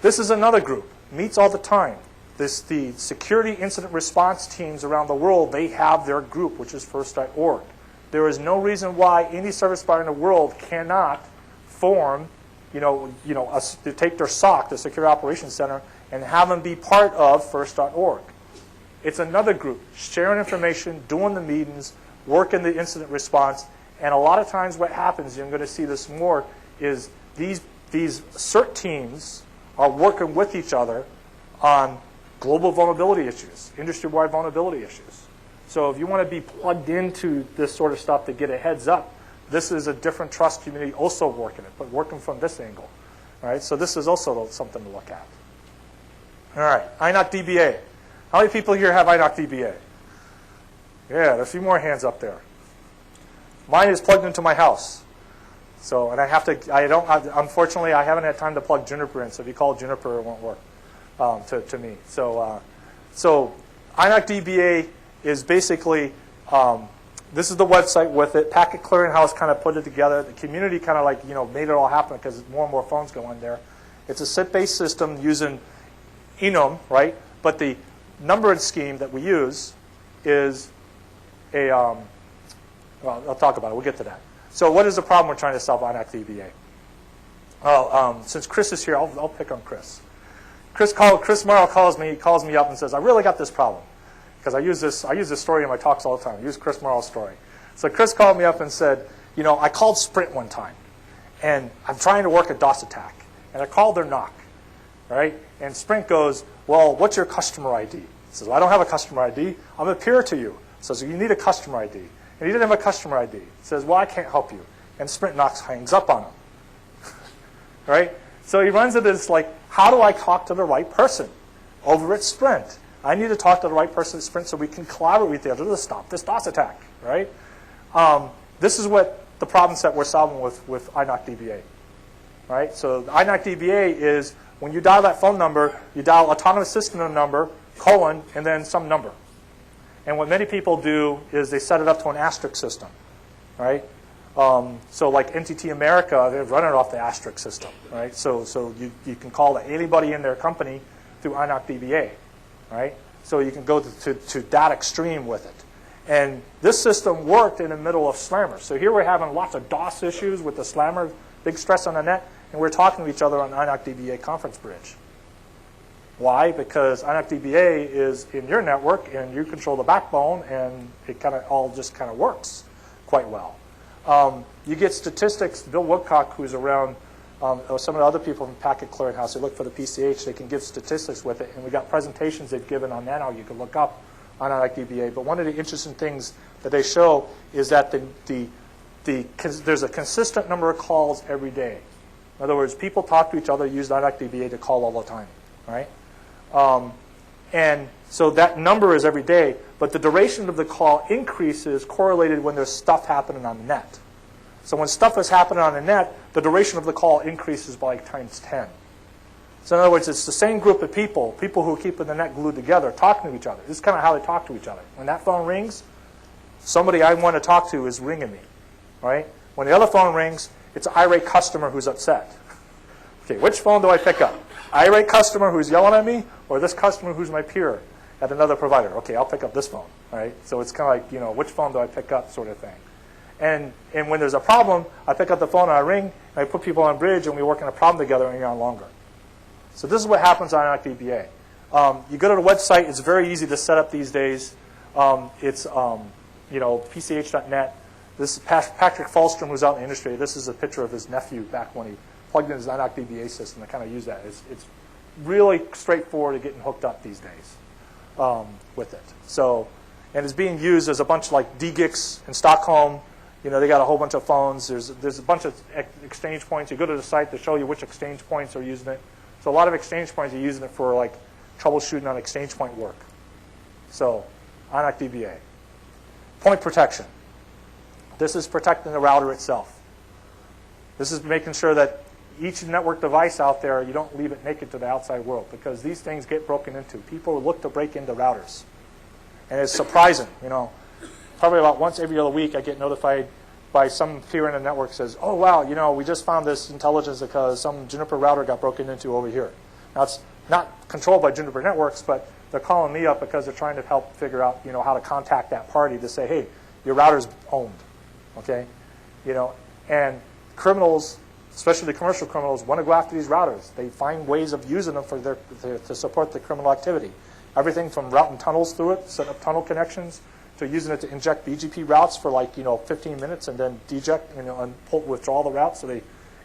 This is another group. Meets all the time. The security incident response teams around the world, they have their group, which is FIRST.org. There is no reason why any service provider in the world cannot form, to take their SOC, the Security Operations Center, and have them be part of FIRST.org. It's another group, sharing information, doing the meetings, working the incident response, and a lot of times what happens, you're going to see this more, is these CERT teams are working with each other on global vulnerability issues, industry-wide vulnerability issues. So if you want to be plugged into this sort of stuff to get a heads up, this is a different trust community also working it, but working from this angle. All right, so this is also something to look at. All right, INOC DBA. How many people here have INOC DBA? Yeah, there are a few more hands up there. Mine is plugged into my house. So, and unfortunately, I haven't had time to plug Juniper in, so if you call Juniper, it won't work to me. So INOC DBA is basically, this is the website with it. Packet Clearinghouse kind of put it together. The community kind of made it all happen because more and more phones go in there. It's a SIP-based system using enum, right? But the numbering scheme that we use is a, well, I'll talk about it. We'll get to that. So what is the problem we're trying to solve on INOC DBA? Well, since Chris is here, I'll pick on Chris. Chris Morrow calls me up and says, I really got this problem. Because I use this story in my talks all the time. I use Chris Morrow's story. So Chris called me up and said, I called Sprint one time, and I'm trying to work a DOS attack. And I called their NOC, right? And Sprint goes, well, what's your customer ID? He says, well, I don't have a customer ID. I'm a peer to you. He says, you need a customer ID. And he didn't have a customer ID. He says, well, I can't help you. And Sprint NOC hangs up on him, right? So he runs into this, how do I talk to the right person over at Sprint? I need to talk to the right person at Sprint so we can collaborate with each other to stop this DOS attack, right? This is what the problem set we're solving with INOC DBA, right? So the INOC DBA is when you dial that phone number, you dial autonomous system number, colon, and then some number. And what many people do is they set it up to an asterisk system, right? So like NTT America, they're running off the asterisk system, right? So you can call anybody in their company through INOC DBA. Right? So you can go to that extreme with it. And this system worked in the middle of slammers. So here we're having lots of DOS issues with the slammer, big stress on the net, and we're talking to each other on INOC-DBA conference bridge. Why? Because INOC-DBA is in your network, and you control the backbone, and it kind of all just kind of works quite well. You get statistics. Bill Woodcock, who's around, or some of the other people from Packet Clearinghouse, they look for the PCH. They can give statistics with it, and we got presentations they've given on that now you can look up on INOC-DBA. But one of the interesting things that they show is that there's a consistent number of calls every day. In other words, people talk to each other, use INOC-DBA to call all the time, right? And so that number is every day, but the duration of the call increases correlated when there's stuff happening on the net. So when stuff is happening on the net, the duration of the call increases by like times 10. So in other words, it's the same group of people who are keeping the net glued together, talking to each other. This is kind of how they talk to each other. When that phone rings, somebody I want to talk to is ringing me, right? When the other phone rings, it's an irate customer who's upset. Okay, which phone do I pick up? Irate customer who's yelling at me, or this customer who's my peer at another provider? Okay, I'll pick up this phone, right? So it's kind of like, which phone do I pick up sort of thing. And when there's a problem, I pick up the phone and I ring, and I put people on bridge, and we work on a problem together and you're on longer. So this is what happens on INOC-DBA. You go to the website. It's very easy to set up these days. It's PCH.net. This is Patrick Fallstrom, who's out in the industry. This is a picture of his nephew back when he plugged in his INOC-DBA system to kind of use that. It's really straightforward to getting hooked up these days with it. So, and it's being used. There's a bunch like DGIX in Stockholm. They got a whole bunch of phones. There's a bunch of exchange points. You go to the site to show you which exchange points are using it. So a lot of exchange points are using it for like troubleshooting on exchange point work. So INOC-DBA. Point protection. This is protecting the router itself. This is making sure that each network device out there, you don't leave it naked to the outside world, because these things get broken into. People look to break into routers. And it's surprising. Probably about once every other week I get notified by some peer in the network says, oh, wow, we just found this intelligence because some Juniper router got broken into over here. Now, it's not controlled by Juniper Networks, but they're calling me up because they're trying to help figure out, how to contact that party to say, hey, your router's owned, okay? And criminals, especially the commercial criminals, want to go after these routers. They find ways of using them to support the criminal activity. Everything from routing tunnels through it, setting up tunnel connections, to using it to inject BGP routes for 15 minutes and then deject, and withdraw the routes. So they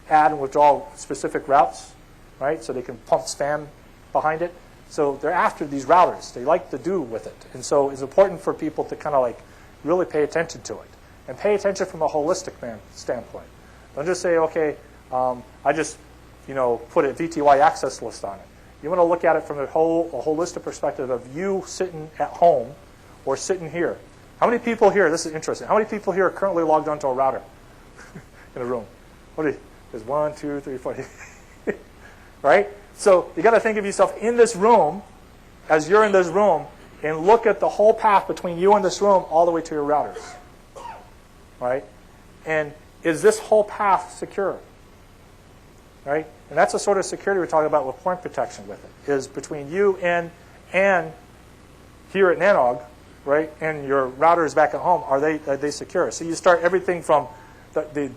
add and withdraw specific routes, right? So they can pump spam behind it. So they're after these routers. They like to do with it. And so it's important for people to kind of really pay attention to it. And pay attention from a holistic standpoint. Don't just say, okay, I just put a VTY access list on it. You want to look at it from a holistic perspective of you sitting at home or sitting here. How many people here, this is interesting, how many people here are currently logged onto a router in a room? There's 1, 2, 3, 4. Right? So you got to think of yourself in this room, as you're in this room, and look at the whole path between you and this room all the way to your routers. Right? And is this whole path secure? Right? And that's the sort of security we're talking about with point protection with it, is between you and here at Nanog, right, and your routers back at home, are they secure? So you start everything from the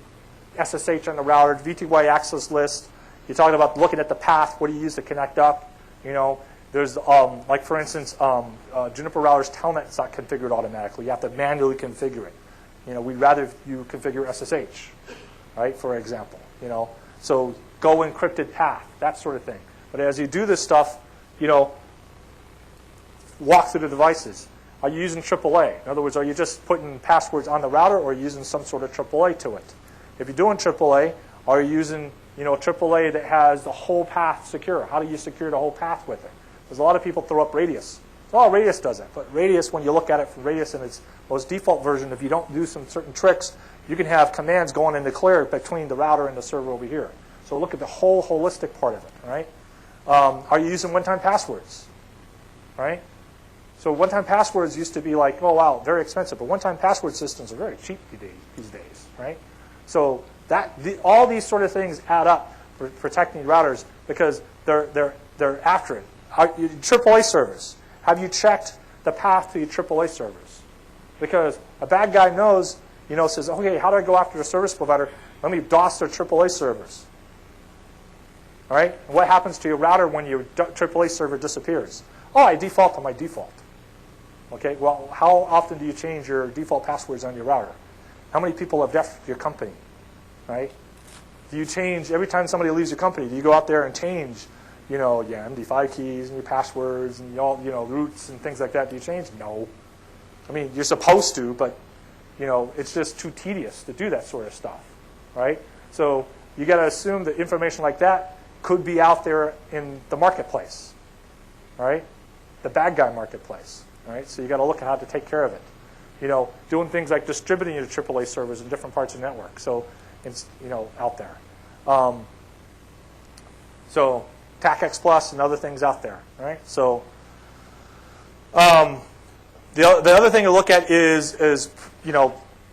SSH on the router, VTY access list. You're talking about looking at the path. What do you use to connect up? There's like for instance, Juniper routers telnet's not configured automatically. You have to manually configure it. We'd rather you configure SSH, right, for example. So go encrypted path, that sort of thing. But as you do this stuff, walk through the devices. Are you using AAA? In other words, are you just putting passwords on the router, or are you using some sort of AAA to it? If you're doing AAA, are you using AAA that has the whole path secure? How do you secure the whole path with it? Because a lot of people throw up Radius. Well, Radius does it. But Radius, when you look at it from Radius in its most default version, if you don't do some certain tricks, you can have commands going in the clear between the router and the server over here. So look at the whole holistic part of it, right? Are you using one-time passwords, right? So one-time passwords used to be like, oh, wow, very expensive. But one-time password systems are very cheap these days, right? So all these sort of things add up for protecting routers because they're after it. Your AAA servers. Have you checked the path to your AAA servers? Because a bad guy knows, says, okay, how do I go after a service provider? Let me DOS their AAA servers. All right? And what happens to your router when your AAA server disappears? Oh, I default to my default. Okay, well, how often do you change your default passwords on your router? How many people have left your company? Right? Do you change, every time somebody leaves your company, do you go out there and change, your MD5 keys and your passwords and all, roots and things like that? Do you change? No. I mean, you're supposed to, but, it's just too tedious to do that sort of stuff, right? So you got to assume that information like that could be out there in the marketplace, right? The bad guy marketplace, right? So you got to look at how to take care of it. Doing things like distributing your AAA servers in different parts of the network. So it's, out there. So TACX Plus and other things out there, right? So the other thing to look at is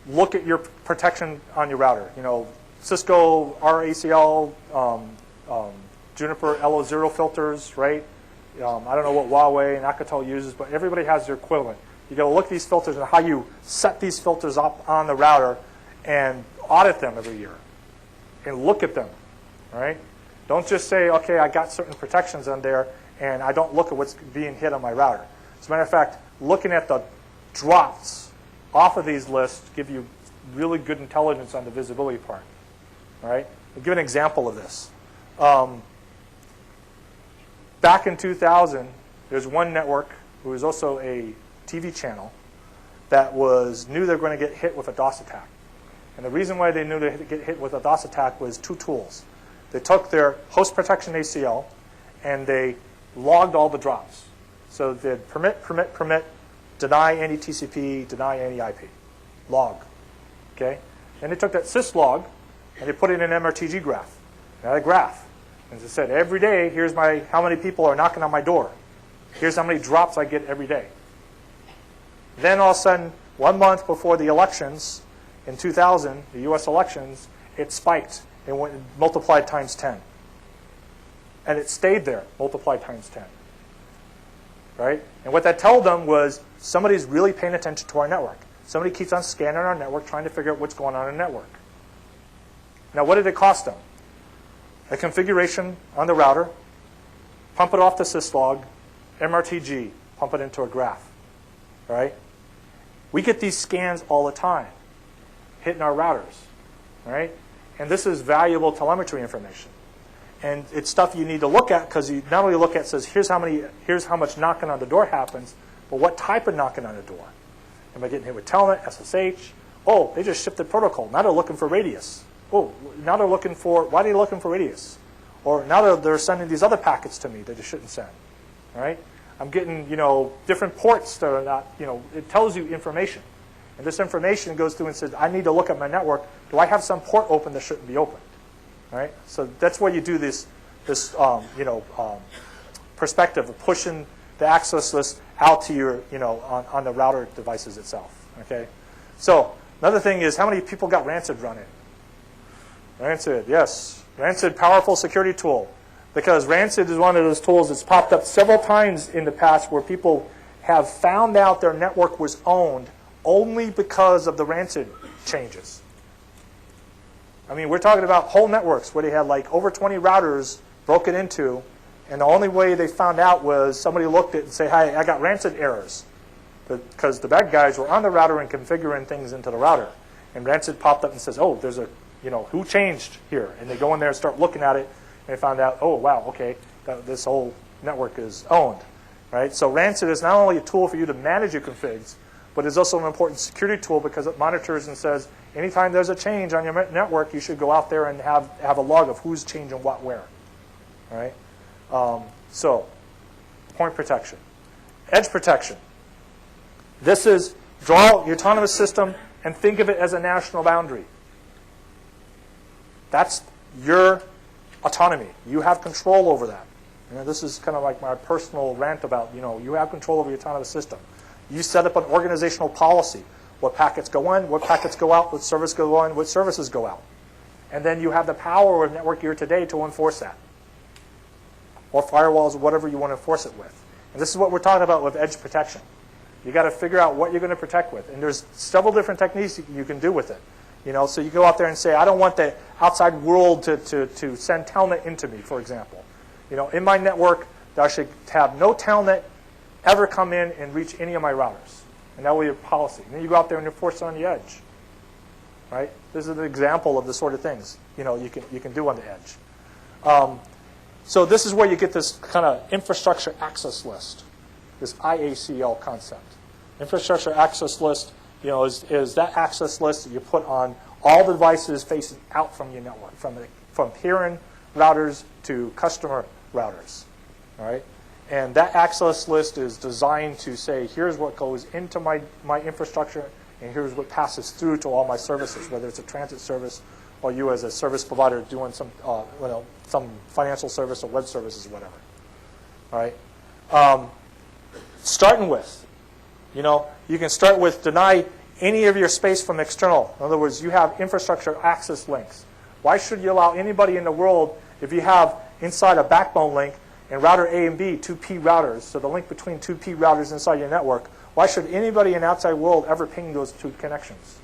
look at your protection on your router. Cisco RACL, Juniper LO0 filters, right? I don't know what Huawei and Alcatel uses, but everybody has their equivalent. You got to look at these filters and how you set these filters up on the router and audit them every year and look at them, right? Don't just say, okay, I got certain protections on there and I don't look at what's being hit on my router. As a matter of fact, looking at the drops off of these lists give you really good intelligence on the visibility part, all right? I'll give an example of this. Back in 2000, there's one network who was also a TV channel that knew they were going to get hit with a DOS attack. And the reason why they knew they'd get hit with a DOS attack was two tools. They took their host protection ACL and they logged all the drops. So they'd permit, deny any TCP, deny any IP, log. Okay? And they took that syslog and they put it in an MRTG graph. Now a graph. And they said, every day, here's how many people are knocking on my door. Here's how many drops I get every day. Then all of a sudden, 1 month before the elections in 2000, the US elections, it spiked and went multiplied times 10. And it stayed there, multiplied times 10. Right? And what that told them was somebody's really paying attention to our network. Somebody keeps on scanning our network, trying to figure out what's going on in the network. Now, what did it cost them? A configuration on the router, pump it off the syslog, MRTG, pump it into a graph. Right? We get these scans all the time, hitting our routers. Right? And this is valuable telemetry information. And it's stuff you need to look at because you not only look at says here's how much knocking on the door happens, but what type of knocking on the door? Am I getting hit with telnet, SSH? Oh, they just shifted protocol. Now they're looking for radius. Oh, now they're looking for, why are they looking for radius? Or now they're sending these other packets to me that they shouldn't send. All right? I'm getting, different ports that are not, it tells you information. And this information goes through and says, I need to look at my network. Do I have some port open that shouldn't be open? All right? So that's where you do this perspective of pushing the access list out to your, on the router devices itself. Okay? So another thing is how many people got Rancid running? Rancid, yes. Rancid, powerful security tool. Because Rancid is one of those tools that's popped up several times in the past where people have found out their network was owned only because of the Rancid changes. I mean, we're talking about whole networks where they had like over 20 routers broken into, and the only way they found out was somebody looked at it and say, hey, I got Rancid errors. Because the bad guys were on the router and configuring things into the router. And Rancid popped up and says, oh, there's a, who changed here? And they go in there and start looking at it, and they found out, oh, wow, okay, this whole network is owned. Right? So Rancid is not only a tool for you to manage your configs, but it's also an important security tool because it monitors and says, anytime there's a change on your network, you should go out there and have a log of who's changing what where. All right? So, point protection. Edge protection. This is draw your autonomous system and think of it as a national boundary. That's your autonomy. You have control over that. This is kind of like my personal rant about, you have control over your autonomous system. You set up an organizational policy. What packets go in, what packets go out, what services go in, what services go out. And then you have the power of network gear today to enforce that. Or firewalls, or whatever you want to enforce it with. And this is what we're talking about with edge protection. You got to figure out what you're going to protect with. And there's several different techniques you can do with it. So you go out there and say, I don't want the outside world to send telnet into me, for example. In my network, I should have no telnet ever come in and reach any of my routers. And that will be your policy. And then you go out there and enforce it on the edge. Right? This is an example of the sort of things you can do on the edge. So this is where you get this kind of infrastructure access list, this IACL concept. Infrastructure access list, is that access list that you put on all the devices facing out from your network, from peering routers to customer routers. All right? And that access list is designed to say, here's what goes into my infrastructure, and here's what passes through to all my services, whether it's a transit service or you as a service provider doing some financial service or web services, whatever. All right. Starting with, you can start with deny any of your space from external. In other words, you have infrastructure access links. Why should you allow anybody in the world, if you have inside a backbone link and router A and B, 2P routers, so the link between 2P routers inside your network, why should anybody in the outside world ever ping those two connections?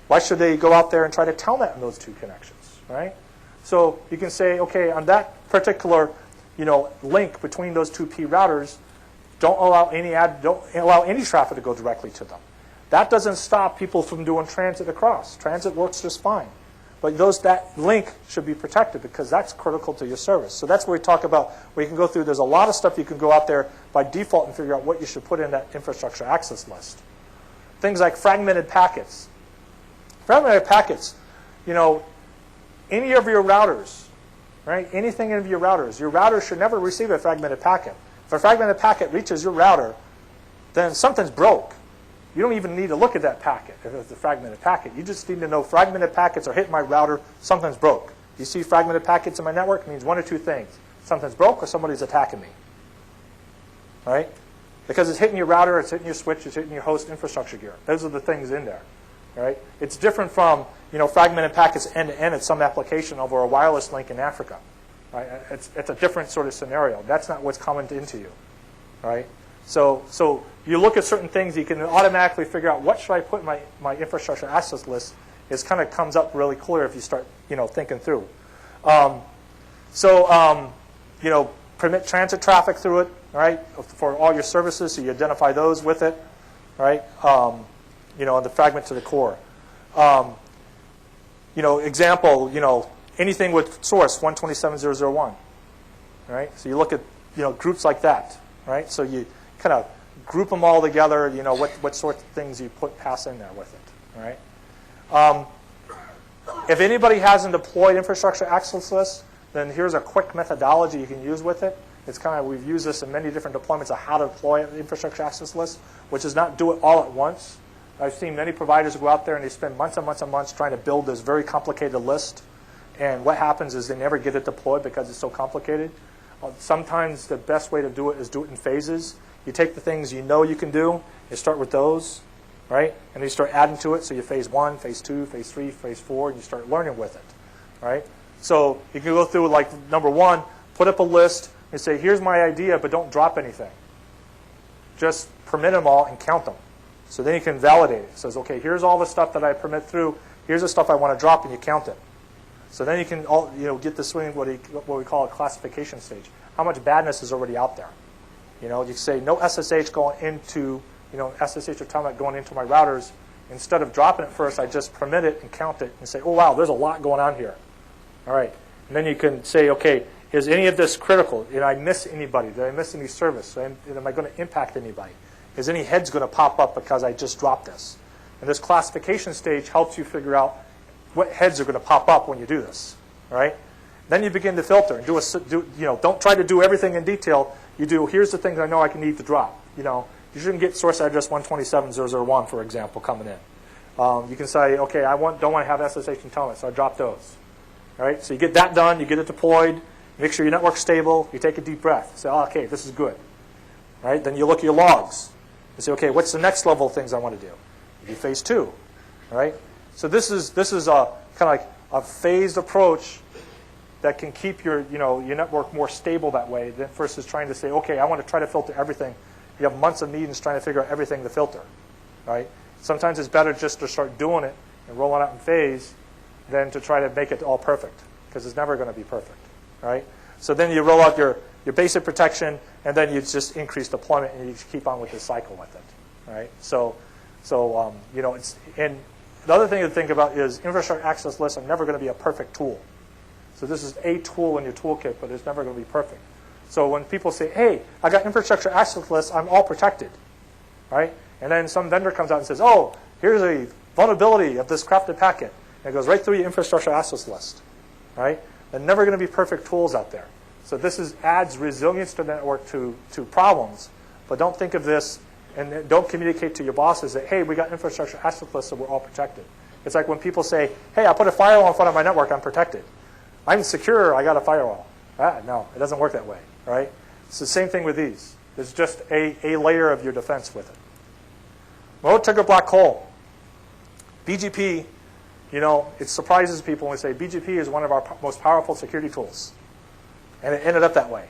Why should they go out there and try to telnet in those two connections, right? So you can say, okay, on that particular, link between those 2P routers, don't allow any traffic to go directly to them. That doesn't stop people from doing transit across. Transit works just fine. But that link should be protected because that's critical to your service. So that's where we talk about, where you can go through, there's a lot of stuff you can go out there by default and figure out what you should put in that infrastructure access list. Things like fragmented packets. Fragmented packets, any of your routers, right? Anything in your router should never receive a fragmented packet. If a fragmented packet reaches your router, then something's broke. You don't even need to look at that packet if it's a fragmented packet. You just need to know fragmented packets are hitting my router, something's broke. You see fragmented packets in my network, it means one or two things. Something's broke or somebody's attacking me. Right? Because it's hitting your router, it's hitting your switch, it's hitting your host infrastructure gear. Those are the things in there. Right? It's different from fragmented packets end-to-end in some application over a wireless link in Africa. Right? It's a different sort of scenario. That's not what's coming into you. Right? So you look at certain things, you can automatically figure out what should I put in my infrastructure access list. It kind of comes up really clear if you start thinking through. Permit transit traffic through it, right, for all your services, so you identify those with it, right, the fragment to the core. Example, anything with source 127.0.0.1, right? So you look at, groups like that, right? So you kind of group them all together, what sorts of things you pass in there with it, all right? If anybody hasn't deployed infrastructure access lists, then here's a quick methodology you can use with it. It's we've used this in many different deployments of how to deploy an infrastructure access list, which is not do it all at once. I've seen many providers go out there and they spend months and months and months trying to build this very complicated list. And what happens is they never get it deployed because it's so complicated. Sometimes the best way to do it is do it in phases. You take the things you can do, you start with those, right? And then you start adding to it. So you phase 1, phase 2, phase 3, phase 4, and you start learning with it, right? So you can go through, like, number 1, put up a list and say, here's my idea, but don't drop anything. Just permit them all and count them. So then you can validate it. It says, okay, here's all the stuff that I permit through. Here's the stuff I want to drop, and you count it. So then you can get the swing, what we call a classification stage. How much badness is already out there? You say no SSH going into, SSH or telnet going into my routers. Instead of dropping it first, I just permit it and count it and say, oh, wow, there's a lot going on here. All right. And then you can say, okay, is any of this critical? Did I miss anybody? Did I miss any service? Am I going to impact anybody? Is any heads going to pop up because I just dropped this? And this classification stage helps you figure out what heads are going to pop up when you do this. All right. Then you begin to filter and don't try to do everything in detail. You do, here's the things I know I can need to drop. You shouldn't get source address 127.0.0.1, for example, coming in. You can say, okay, don't want to have SSH and telnet, so I drop those. All right, so you get that done, you get it deployed, make sure your network's stable, you take a deep breath. Say, oh, okay, this is good. All right, then you look at your logs and say, okay, what's the next level of things I want to do? You do phase 2. All right, so this is a kind of like a phased approach that can keep your network more stable that way than versus trying to say, okay, I want to try to filter everything. You have months of meetings trying to figure out everything to filter, right? Sometimes it's better just to start doing it and roll it out in phase than to try to make it all perfect, because it's never going to be perfect, right? So then you roll out your basic protection, and then you just increase deployment, and you just keep on with this cycle with it, right? So it's, and the other thing to think about is infrastructure access lists are never going to be a perfect tool. So this is a tool in your toolkit, but it's never going to be perfect. So when people say, hey, I got infrastructure access lists, I'm all protected, right? And then some vendor comes out and says, oh, here's a vulnerability of this crafted packet. And it goes right through your infrastructure access list, right? They're never going to be perfect tools out there. So this adds resilience to the network to problems. But don't think of this, and don't communicate to your bosses that, hey, we got infrastructure access lists, so we're all protected. It's like when people say, hey, I put a firewall in front of my network, I'm protected. I'm secure, I got a firewall. No, it doesn't work that way, right? It's the same thing with these. There's just a layer of your defense with it. Remote trigger black hole. BGP, it surprises people when we say BGP is one of our most powerful security tools. And it ended up that way,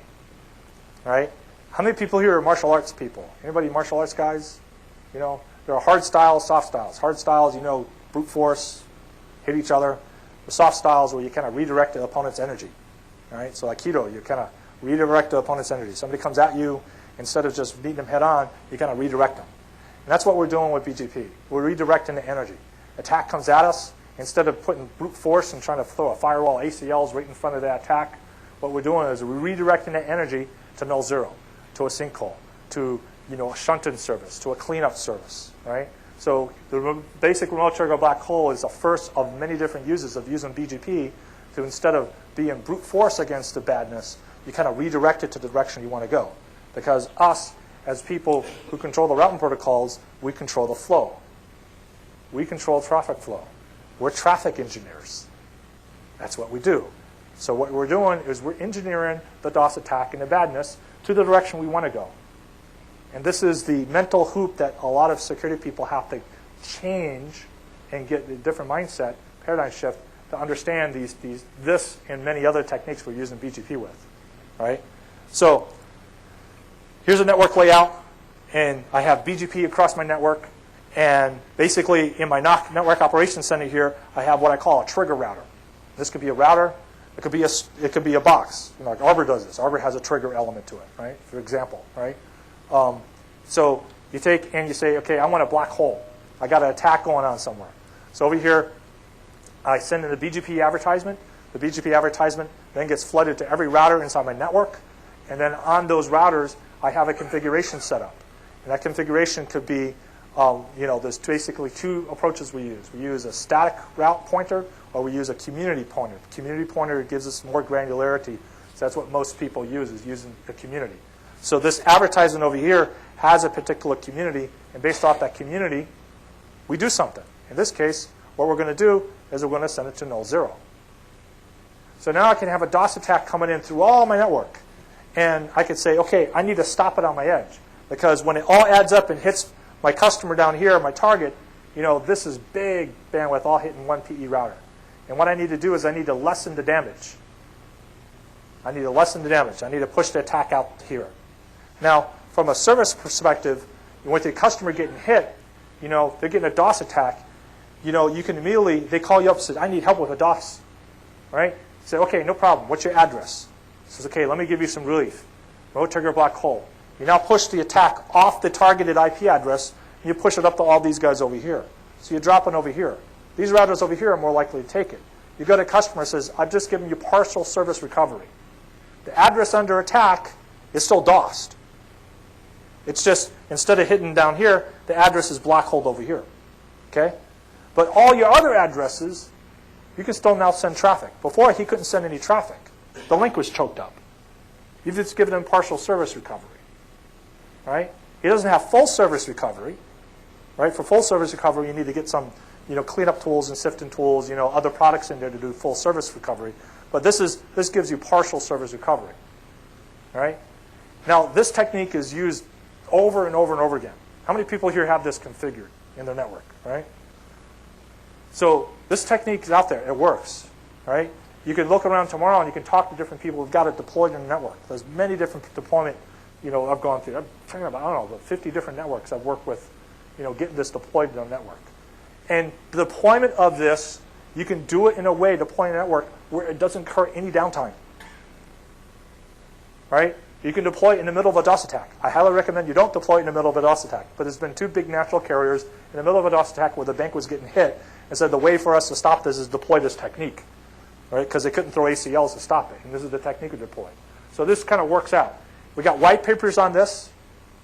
right? How many people here are martial arts people? Anybody martial arts guys? There are hard styles, soft styles. Hard styles, brute force, hit each other. The soft styles where you kind of redirect the opponent's energy, right? So Aikido, you kind of redirect the opponent's energy. Somebody comes at you, instead of just beating them head on, you kind of redirect them. And that's what we're doing with BGP. We're redirecting the energy. Attack comes at us, instead of putting brute force and trying to throw a firewall ACLs right in front of that attack, what we're doing is we're redirecting the energy to null zero, to a sinkhole, to a shunting service, to a cleanup service, right? So the basic remote trigger black hole is the first of many different uses of using BGP to, instead of being brute force against the badness, you kind of redirect it to the direction you want to go. Because us, as people who control the routing protocols, we control the flow. We control traffic flow. We're traffic engineers. That's what we do. So what we're doing is we're engineering the DOS attack and the badness to the direction we want to go. And this is the mental hoop that a lot of security people have to change and get a different mindset, paradigm shift, to understand this and many other techniques we're using BGP with, right? So here's a network layout, and I have BGP across my network. And basically, in my network operations center here, I have what I call a trigger router. This could be a router. It could be a box. Like Arbor does this. Arbor has a trigger element to it, right? For example, right? So you take and you say, okay, I want a black hole. I got an attack going on somewhere. So over here, I send in the BGP advertisement. The BGP advertisement then gets flooded to every router inside my network. And then on those routers, I have a configuration set up. And that configuration could be, there's basically two approaches we use. We use a static route pointer, or we use a community pointer. Community pointer gives us more granularity. So that's what most people use, is using the community. So this advertisement over here has a particular community, and based off that community, we do something. In this case, what we're going to do is we're going to send it to null zero. So now I can have a DOS attack coming in through all my network. And I could say, okay, I need to stop it on my edge. Because when it all adds up and hits my customer down here, my target, this is big bandwidth all hitting one PE router. And what I need to do is I need to lessen the damage. I need to push the attack out here. Now, from a service perspective, with the customer getting hit, they're getting a DOS attack, you can immediately, they call you up and say, I need help with a DOS, right? You say, okay, no problem. What's your address? Says, okay, let me give you some relief. Remote trigger black hole. You now push the attack off the targeted IP address, and you push it up to all these guys over here. So you drop it over here. These routers over here are more likely to take it. You go to a customer and says, I've just given you partial service recovery. The address under attack is still DOSed. It's just, instead of hitting down here, the address is black holed over here. Okay? But all your other addresses, you can still now send traffic. Before, he couldn't send any traffic. The link was choked up. You've just given him partial service recovery. Right? He doesn't have full service recovery. Right? For full service recovery, you need to get some cleanup tools and sifting tools, other products in there to do full service recovery. But this gives you partial service recovery. All right? Now, this technique is used over and over and over again. How many people here have this configured in their network? Right? So this technique is out there. It works. Right? you can look around tomorrow and you can talk to different people who've got it deployed in the network. There's many different deployment, I've gone through. I'm talking about, I don't know, about 50 different networks I've worked with, getting this deployed in a network. And the deployment of this, you can do it in a way, deploying a network, where it doesn't incur any downtime. Right? You can deploy it in the middle of a DOS attack. I highly recommend you don't deploy it in the middle of a DOS attack. But there's been 2 big national carriers in the middle of a DOS attack where the bank was getting hit and said the way for us to stop this is deploy this technique. Right? Because they couldn't throw ACLs to stop it. And this is the technique we deploy. So this kind of works out. We got white papers on this.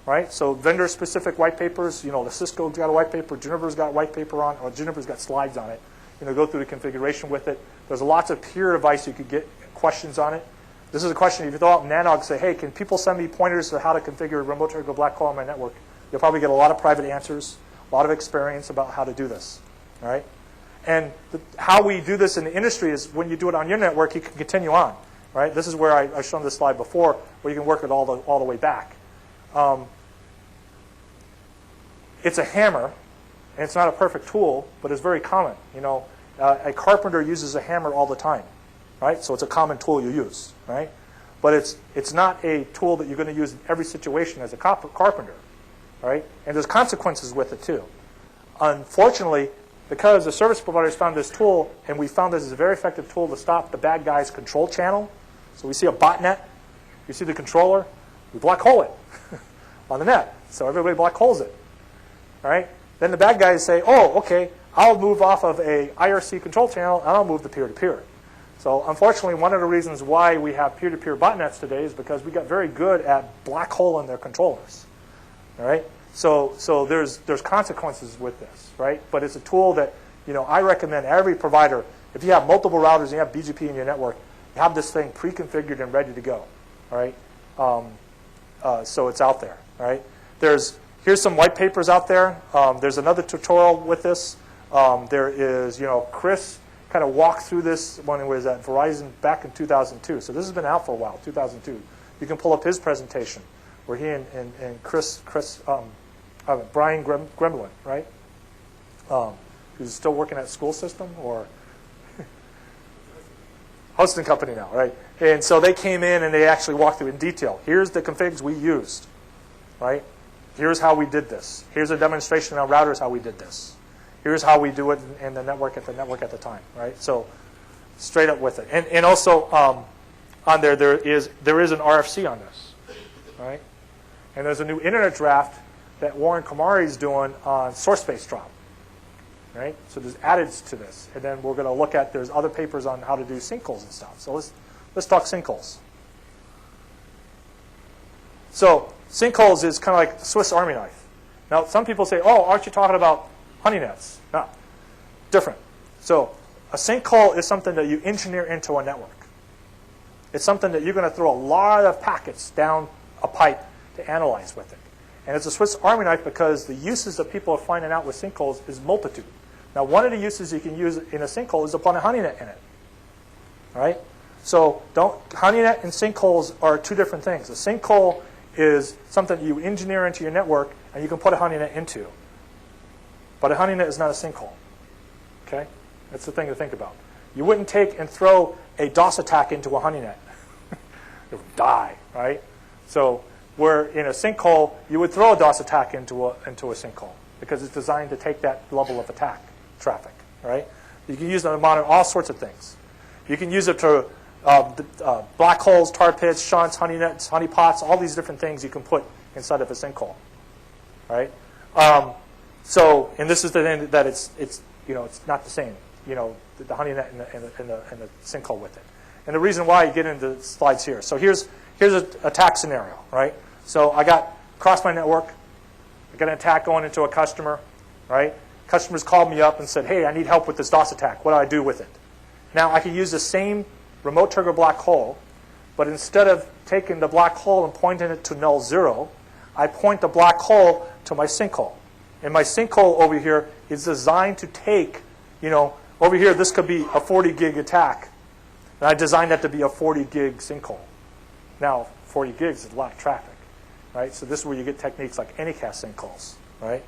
Right? So vendor-specific white papers. The Cisco's got a white paper. Juniper's got a white paper on, or Juniper's got slides on it. Go through the configuration with it. There's lots of peer advice you could get questions on it. This is a question, if you throw out Nanog, say, hey, can people send me pointers to how to configure a remote target black hole on my network? You'll probably get a lot of private answers, a lot of experience about how to do this. All right? And how we do this in the industry is when you do it on your network, you can continue on. Right? This is where I've shown this slide before, where you can work it all the way back. It's a hammer, and it's not a perfect tool, but it's very common. A carpenter uses a hammer all the time. Right? So it's a common tool you use, right? But it's not a tool that you're going to use in every situation as a carpenter, right? And there's consequences with it too. Unfortunately, because the service providers found this tool, and we found this is a very effective tool to stop the bad guy's control channel. So we see a botnet, you see the controller, we black hole it on the net. So everybody black holes it, right? Then the bad guys say, oh, okay, I'll move off of a IRC control channel, and I'll move to peer-to-peer. So unfortunately, one of the reasons why we have peer-to-peer botnets today is because we got very good at black holing their controllers. All right. So there's consequences with this, right? But it's a tool that I recommend every provider. If you have multiple routers and you have BGP in your network, you have this thing pre-configured and ready to go. All right. So it's out there. All right. Here's some white papers out there. There's another tutorial with this. There is Chris kind of walked through this when he was at Verizon back in 2002. So this has been out for a while, 2002. You can pull up his presentation where he and Brian Gremlin, right? Who's still working at school system or hosting company now, right? And so they came in and they actually walked through in detail. Here's the configs we used, right? Here's how we did this. Here's a demonstration on routers how we did this. Here's how we do it in the network at the time, right? So straight up with it. And also on there is an RFC on this, right? And there's a new internet draft that Warren Kamari is doing on source space drop, right? So there's added to this. And then we're going to look at, there's other papers on how to do sinkholes and stuff. So let's talk sinkholes. So sinkholes is kind of like the Swiss Army knife. Now, some people say, oh, aren't you talking about honey nets? No, different. So a sinkhole is something that you engineer into a network. It's something that you're going to throw a lot of packets down a pipe to analyze with it. And it's a Swiss Army knife because the uses that people are finding out with sinkholes is multitude. Now, one of the uses you can use in a sinkhole is to put a honey net in it. All right? So honey net and sinkholes are 2 different things. A sinkhole is something you engineer into your network and you can put a honey net into. But a honey net is not a sinkhole. Okay? That's the thing to think about. You wouldn't take and throw a DOS attack into a honey net. It would die, right? So where in a sinkhole, you would throw a DOS attack into a sinkhole because it's designed to take that level of attack traffic, right? You can use it to monitor all sorts of things. You can use it to black holes, tar pits, shunts, honey nets, honey pots, all these different things you can put inside of a sinkhole, right? And this is the thing that it's not the same, the honey net and the sinkhole with it. And the reason why you get into the slides here. So here's an attack scenario, right? So I got across my network, I got an attack going into a customer, right? Customers called me up and said, hey, I need help with this DOS attack. What do I do with it? Now I can use the same remote trigger black hole, but instead of taking the black hole and pointing it to null 0, I point the black hole to my sinkhole. And my sinkhole over here is designed to take, over here this could be a 40 gig attack. And I designed that to be a 40 gig sinkhole. Now, 40 gigs is a lot of traffic, right? So this is where you get techniques like anycast sinkholes, right?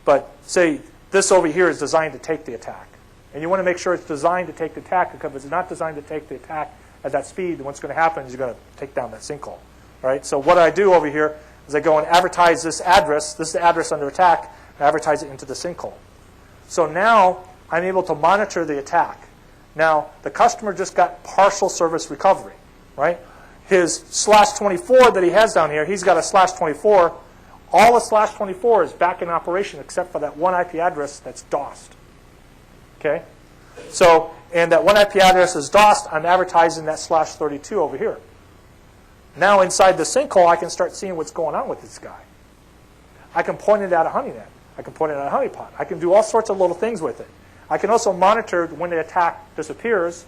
But say this over here is designed to take the attack. And you want to make sure it's designed to take the attack, because if it's not designed to take the attack at that speed, then what's going to happen is you're going to take down that sinkhole. Right? So what I do over here is I go and advertise this address. This is the address under attack. And advertise it into the sinkhole. So now I'm able to monitor the attack. Now, the customer just got partial service recovery. Right? His /24 that he has down here, he's got a /24. All the /24 is back in operation except for that one IP address that's DOSed. Okay? So, and that one IP address is DOSed. I'm advertising that /32 over here. Now inside the sinkhole, I can start seeing what's going on with this guy. I can point it at a honeynet. I can point it at a honeypot. I can do all sorts of little things with it. I can also monitor when the attack disappears.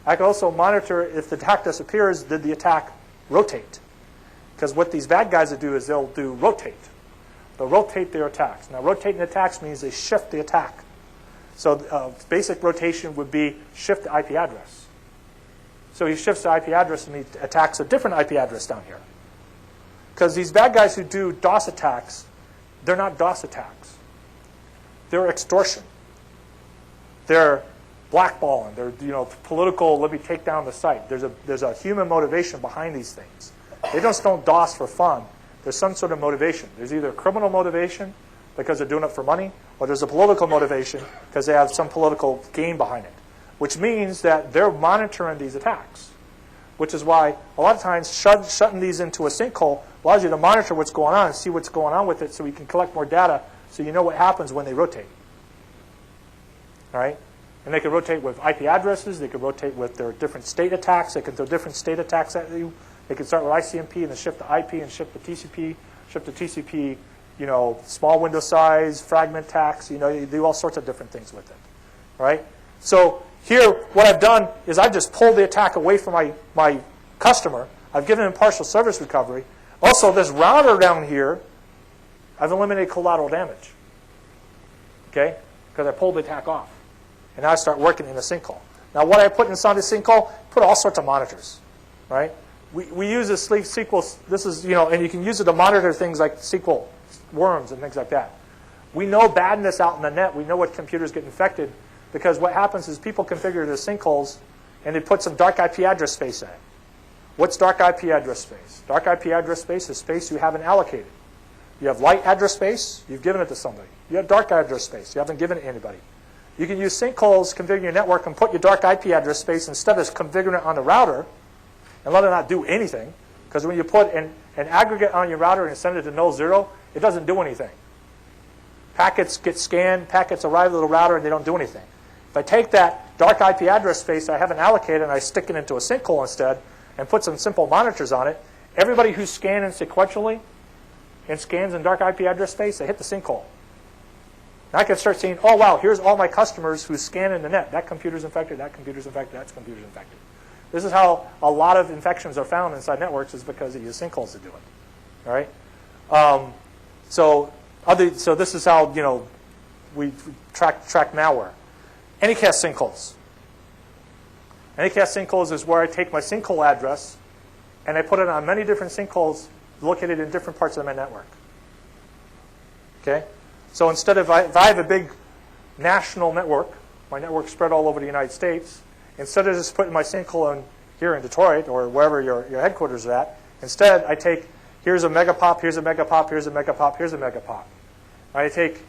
I can also monitor if the attack disappears, did the attack rotate? Because what these bad guys will do is they'll do rotate. They'll rotate their attacks. Now, rotating attacks means they shift the attack. So basic rotation would be shift the IP address. So he shifts the IP address and he attacks a different IP address down here. Because these bad guys who do DOS attacks, they're not DOS attacks. They're extortion. They're blackballing. They're political, let me take down the site. There's a human motivation behind these things. They just don't DOS for fun. There's some sort of motivation. There's either a criminal motivation because they're doing it for money, or there's a political motivation because they have some political gain behind it. Which means that they're monitoring these attacks. Which is why a lot of times shutting these into a sinkhole allows you to monitor what's going on and see what's going on with it so you can collect more data so you know what happens when they rotate. All right? And they can rotate with IP addresses. They can rotate with their different state attacks. They can throw different state attacks at you. They can start with ICMP and then shift to IP and shift to TCP. Shift to TCP, small window size, fragment attacks. You do all sorts of different things with it. All right? So here, what I've done is I've just pulled the attack away from my customer. I've given him partial service recovery. Also, this router down here, I've eliminated collateral damage. Okay? Because I pulled the attack off. And now I start working in the sinkhole. Now, what I put inside the sinkhole, put all sorts of monitors. Right? We use this SQL, this is, and you can use it to monitor things like SQL worms and things like that. We know badness out in the net. We know what computers get infected. Because what happens is people configure their sinkholes, and they put some dark IP address space in it. What's dark IP address space? Dark IP address space is space you haven't allocated. You have light address space, you've given it to somebody. You have dark address space, you haven't given it to anybody. You can use sinkholes, configure your network, and put your dark IP address space instead of configuring it on the router and let it not do anything. Because when you put an aggregate on your router and send it to null zero, it doesn't do anything. Packets get scanned, packets arrive at the router, and they don't do anything. If I take that dark IP address space I haven't allocated and I stick it into a sinkhole instead and put some simple monitors on it, everybody who's scanning sequentially and scans in dark IP address space, they hit the sinkhole. Now I can start seeing, oh, wow, here's all my customers who scan in the net. That computer's infected, that computer's infected, that computer's infected. This is how a lot of infections are found inside networks, is because they use sinkholes to do it. All right? So this is how we track malware. Anycast sinkholes. Anycast sinkholes is where I take my sinkhole address and I put it on many different sinkholes located in different parts of my network. Okay? So instead of, if I have a big national network, my network's spread all over the United States, instead of just putting my sinkhole in here in Detroit or wherever your headquarters are at, instead I take, here's a megapop, here's a megapop, here's a megapop, here's a megapop. I take,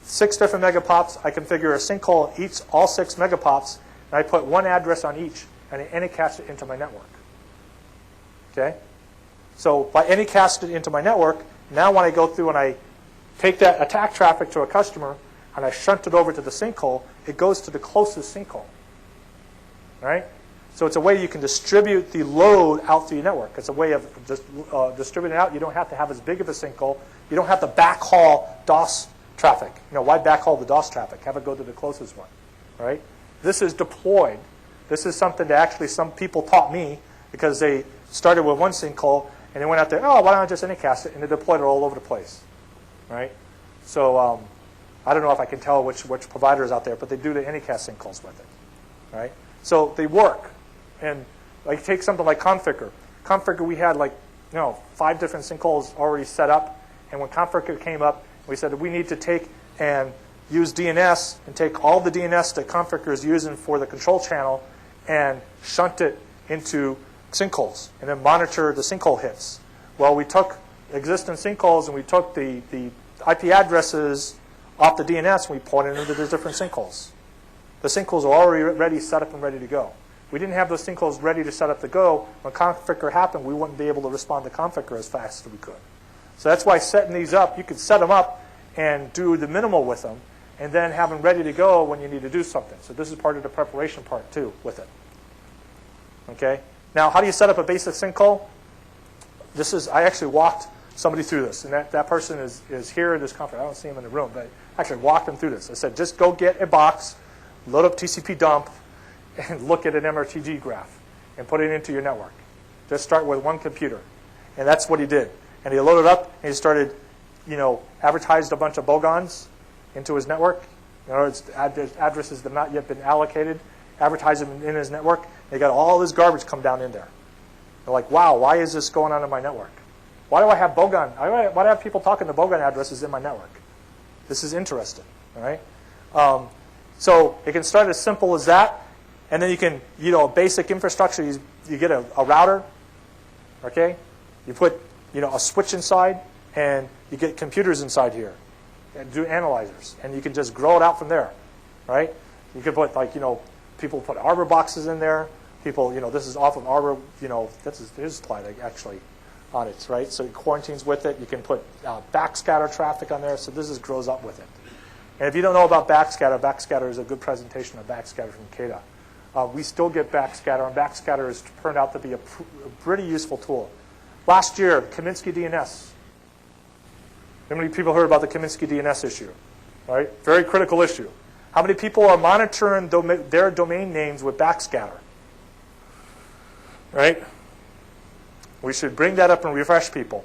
6 different megapops. I configure a sinkhole in all 6 megapops, and I put one address on each, and I anycast it into my network. Okay? So by anycast it into my network, now when I go through and I take that attack traffic to a customer, and I shunt it over to the sinkhole, it goes to the closest sinkhole. Right? So it's a way you can distribute the load out through your network. It's a way of just distributing it out. You don't have to have as big of a sinkhole. You don't have to backhaul DOS traffic. Why backhaul the DOS traffic? Have it go to the closest one. Right? This is deployed. This is something that actually some people taught me because they started with one sinkhole and they went out there, oh, why don't I just anycast it? And they deployed it all over the place. Right? So I don't know if I can tell which provider is out there, but they do the anycast sinkholes with it. Right? So they work. And like take something like Configure. Configure, we had 5 different sinkholes already set up. And when Configure came up, we said we need to take and use DNS and take all the DNS that Configure is using for the control channel and shunt it into sinkholes and then monitor the sinkhole hits. Well, we took existing sinkholes and we took the IP addresses off the DNS and we pointed into the different sinkholes. The sinkholes are already set up and ready to go. We didn't have those sinkholes ready to set up to go. When Configure happened, we wouldn't be able to respond to Configure as fast as we could. So that's why setting these up, you could set them up and do the minimal with them, and then have them ready to go when you need to do something. So this is part of the preparation part, too, with it. Okay? Now, how do you set up a basic sinkhole? I actually walked somebody through this, and that person is here at this conference. I don't see him in the room, but I actually walked them through this. I said, just go get a box, load up TCP dump, and look at an MRTG graph, and put it into your network. Just start with one computer. And that's what he did. And he loaded up, and he started, advertised a bunch of bogons into his network. In other words, addresses that have not yet been allocated, advertised them in his network. They got all this garbage come down in there. They're like, wow, why is this going on in my network? Why do I have bogon? Why do I have people talking to bogon addresses in my network? This is interesting, all right? So it can start as simple as that, and then you can, basic infrastructure. You get a router, okay? You put, a switch inside, and you get computers inside here, and do analyzers, and you can just grow it out from there, right? You could put people put Arbor boxes in there. People, this is off of Arbor. There's slide actually on it, right? So it quarantines with it. You can put backscatter traffic on there. So this grows up with it. And if you don't know about backscatter is a good presentation of backscatter from CADA. We still get backscatter, and backscatter has turned out to be a pretty useful tool. Last year, Kaminsky DNS. How many people heard about the Kaminsky DNS issue? Right? Very critical issue. How many people are monitoring their domain names with backscatter? Right? We should bring that up and refresh people.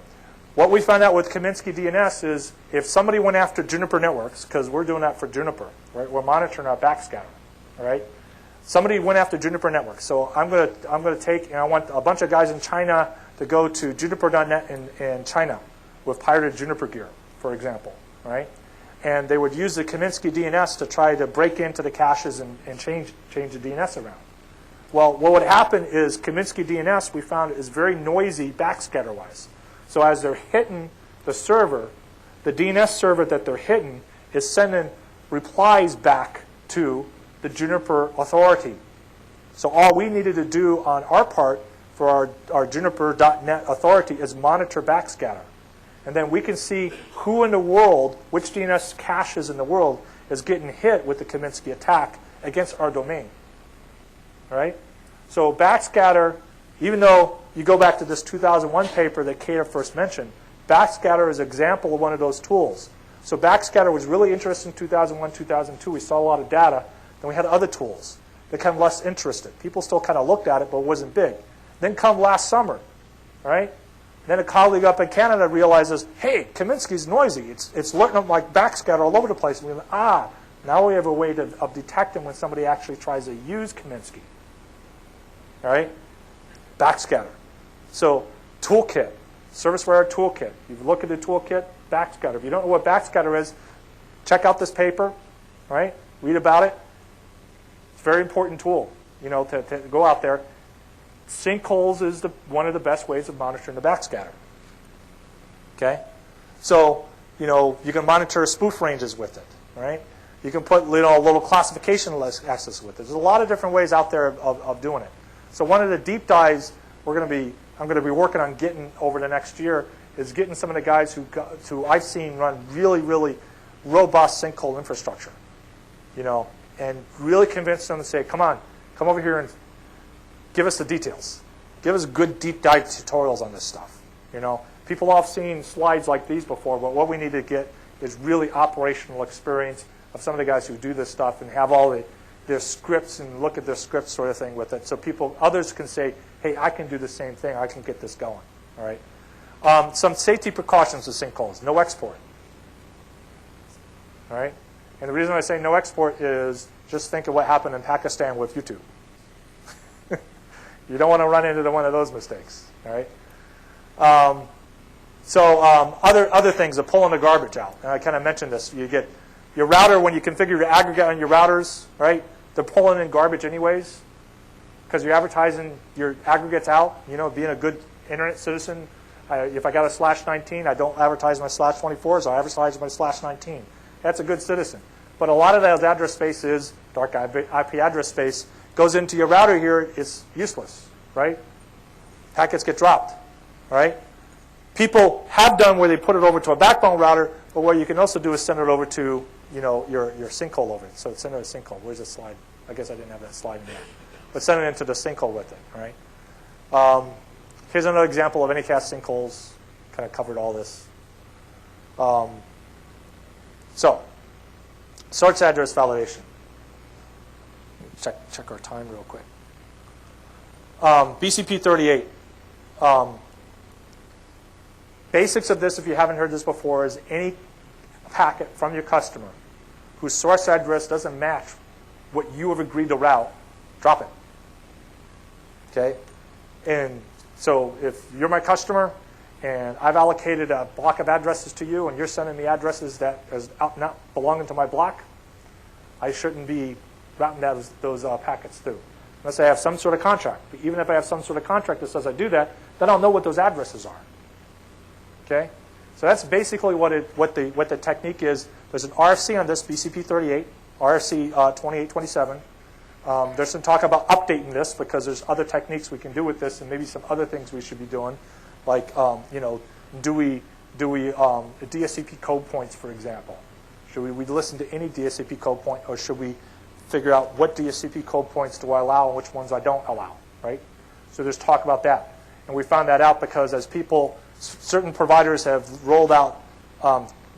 What we found out with Kaminsky DNS is if somebody went after Juniper networks, because we're doing that for Juniper, right? We're monitoring our backscatter, all right? Somebody went after Juniper networks. So I'm going to take, and I want a bunch of guys in China to go to juniper.net in China with pirated Juniper gear, for example, right? And they would use the Kaminsky DNS to try to break into the caches and change the DNS around. Well, what would happen is Kaminsky DNS, we found, is very noisy backscatter-wise. So as they're hitting the server, the DNS server that they're hitting is sending replies back to the Juniper authority. So all we needed to do on our part for our Juniper.net authority is monitor backscatter. And then we can see who in the world, which DNS caches in the world, is getting hit with the Kaminsky attack against our domain. All right? So backscatter, even though you go back to this 2001 paper that Kata first mentioned, backscatter is an example of one of those tools. So backscatter was really interesting in 2001, 2002. We saw a lot of data. Then we had other tools that kind of less interested. People still kind of looked at it, but it wasn't big. Then come last summer, right? Then a colleague up in Canada realizes, hey, Kaminsky's noisy. It's looking up like backscatter all over the place. And we went, now we have a way of detecting when somebody actually tries to use Kaminsky. All right? Backscatter. So toolkit, serviceware toolkit. You look at the toolkit, backscatter. If you don't know what backscatter is, check out this paper, right? Read about it. It's a very important tool, to go out there. Sinkholes is one of the best ways of monitoring the backscatter. Okay? So, you can monitor spoof ranges with it, right? You can put, a little classification access with it. There's a lot of different ways out there of doing it. So one of the deep dives I'm going to be working on getting over the next year is getting some of the guys who I've seen run really, really robust sinkhole infrastructure, and really convince them to say, come over here and give us the details. Give us good deep dive tutorials on this stuff. People have seen slides like these before, but what we need to get is really operational experience of some of the guys who do this stuff and have all their scripts and look at their scripts sort of thing with it. So others can say, hey, I can do the same thing. I can get this going. All right. Some safety precautions with sinkholes. No export. All right. And the reason I say no export is just think of what happened in Pakistan with YouTube. You don't want to run into one of those mistakes. All right. Other things of pulling the garbage out. And I kind of mentioned this. You get Your router, when you configure your aggregate on your routers, right, they're pulling in garbage anyways because you're advertising your aggregates out, being a good internet citizen. If I got a /19, I don't advertise my /24s, I advertise my /19. That's a good citizen. But a lot of that address space is dark IP address space, goes into your router here, it's useless, right? Packets get dropped, right? People have done where they put it over to a backbone router, but what you can also do is send it over to your sinkhole over it. So send it to a sinkhole. Where's the slide? I guess I didn't have that slide in there. But send it into the sinkhole with it, right? Here's another example of anycast sinkholes. Kind of covered all this. So, source address validation. Check our time real quick. BCP 38. Basics of this, if you haven't heard this before, is any packet from your customer whose source address doesn't match what you have agreed to route, drop it. Okay? And so if you're my customer and I've allocated a block of addresses to you and you're sending me addresses that is not belonging to my block, I shouldn't be routing those packets through, unless I have some sort of contract. But even if I have some sort of contract that says I do that, then I'll know what those addresses are. Okay? So that's basically what the technique is. There's an RFC on this, BCP 38, RFC 2827. There's some talk about updating this because there's other techniques we can do with this and maybe some other things we should be doing, like do we DSCP code points, for example? Should we listen to any DSCP code point, or should we figure out what DSCP code points do I allow and which ones I don't allow, right? So there's talk about that. And we found that out because as certain providers have rolled out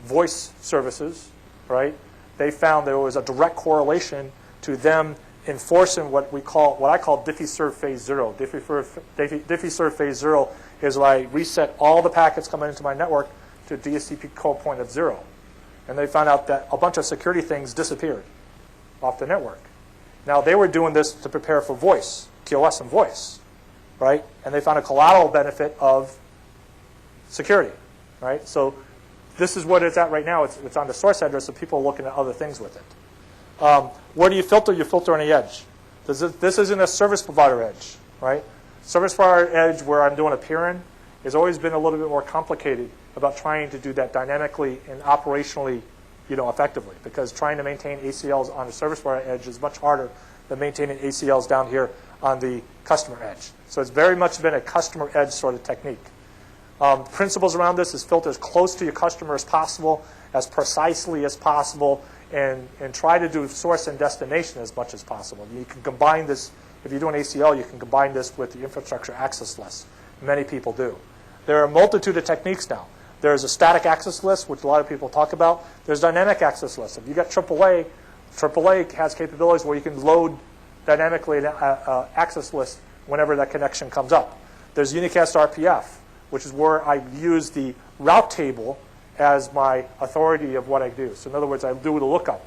voice services, right? They found there was a direct correlation to them enforcing what I call DiffyServe phase 0. DiffyServe phase 0 is where I reset all the packets coming into my network to a DSCP code point of 0. And they found out that a bunch of security things disappeared off the network. Now, they were doing this to prepare for voice, QoS and voice, right? And they found a collateral benefit of security, right? So this is what it's at right now. It's on the source address, so people are looking at other things with it. Where do you filter? You filter on the edge. This isn't a service provider edge, right? Service provider edge, where I'm doing a peer-in, has always been a little bit more complicated about trying to do that dynamically and operationally, effectively, because trying to maintain ACLs on the service provider edge is much harder than maintaining ACLs down here on the customer edge. So it's very much been a customer edge sort of technique. Principles around this is filter as close to your customer as possible, as precisely as possible, and try to do source and destination as much as possible. You can combine this, if you're doing ACL, you can combine this with the infrastructure access list. Many people do. There are a multitude of techniques now. There's a static access list, which a lot of people talk about. There's dynamic access lists. If you've got AAA, AAA has capabilities where you can load dynamically an access list whenever that connection comes up. There's unicast RPF, which is where I use the route table as my authority of what I do. So in other words, I do the lookup.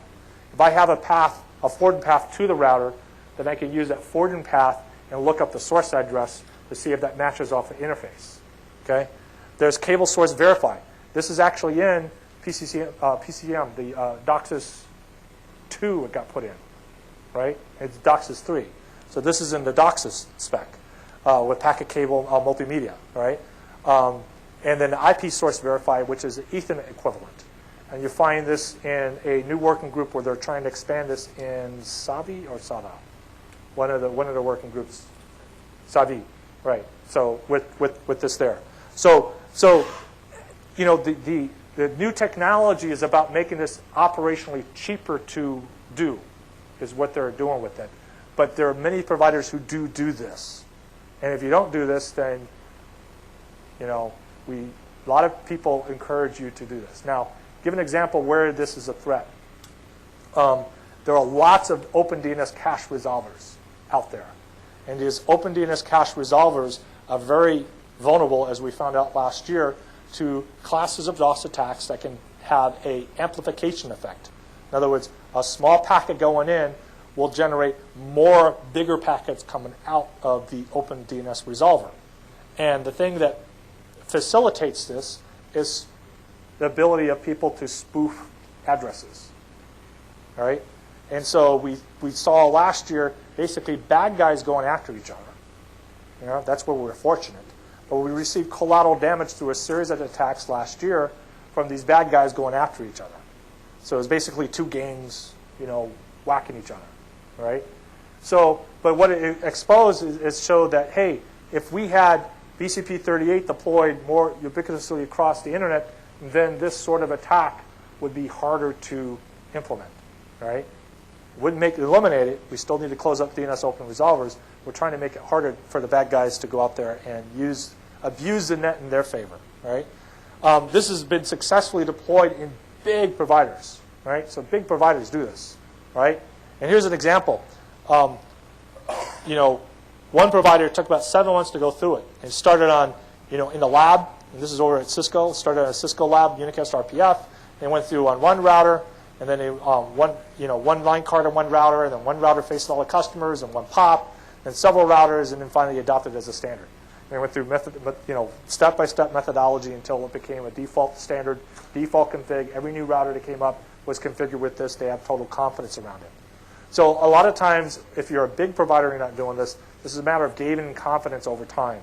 If I have a path, a forwarding path to the router, then I can use that forwarding path and look up the source address to see if that matches off the interface. Okay? There's cable source verify. This is actually in PCM, the DOCSIS 2 it got put in, right? It's DOCSIS 3. So this is in the DOCSIS spec with packet cable multimedia, right? And then the IP source verify, which is the Ethernet equivalent. And you find this in a new working group where they're trying to expand this in SAVI or SAVA, one of the working groups, SAVI, right? So with this there, so the new technology is about making this operationally cheaper to do, is what they're doing with it. But there are many providers who do this, and if you don't do this, then a lot of people encourage you to do this. Now, give an example where this is a threat. There are lots of OpenDNS cache resolvers out there. And these OpenDNS cache resolvers are very vulnerable, as we found out last year, to classes of DOS attacks that can have an amplification effect. In other words, a small packet going in will generate more bigger packets coming out of the OpenDNS resolver. And the thing that facilitates this is the ability of people to spoof addresses. all right? And so we saw last year basically bad guys going after each other. You know, that's where we were fortunate. But we received collateral damage through a series of attacks last year from these bad guys going after each other. So it was basically two gangs, you know, whacking each other, right? So, but what it exposed is showed that, hey, if we had BCP38 deployed more ubiquitously across the internet, then this sort of attack would be harder to implement, right? Wouldn't eliminate it. We still need to close up DNS open resolvers. We're trying to make it harder for the bad guys to go out there and abuse the net in their favor, right? This has been successfully deployed in big providers, right? So big providers do this, right? And here's an example. You know, one provider took about 7 months to go through it. It started on, you know, in the lab, and this is over at Cisco. Started on a Cisco lab, unicast RPF. They went through on one router, and then one line card on one router, and then one router faced all the customers, and one POP, and several routers, and then finally adopted as a standard. They went through step-by-step methodology until it became a default standard, default config. Every new router that came up was configured with this. They have total confidence around it. So a lot of times, if you're a big provider and you're not doing this, this is a matter of gaining confidence over time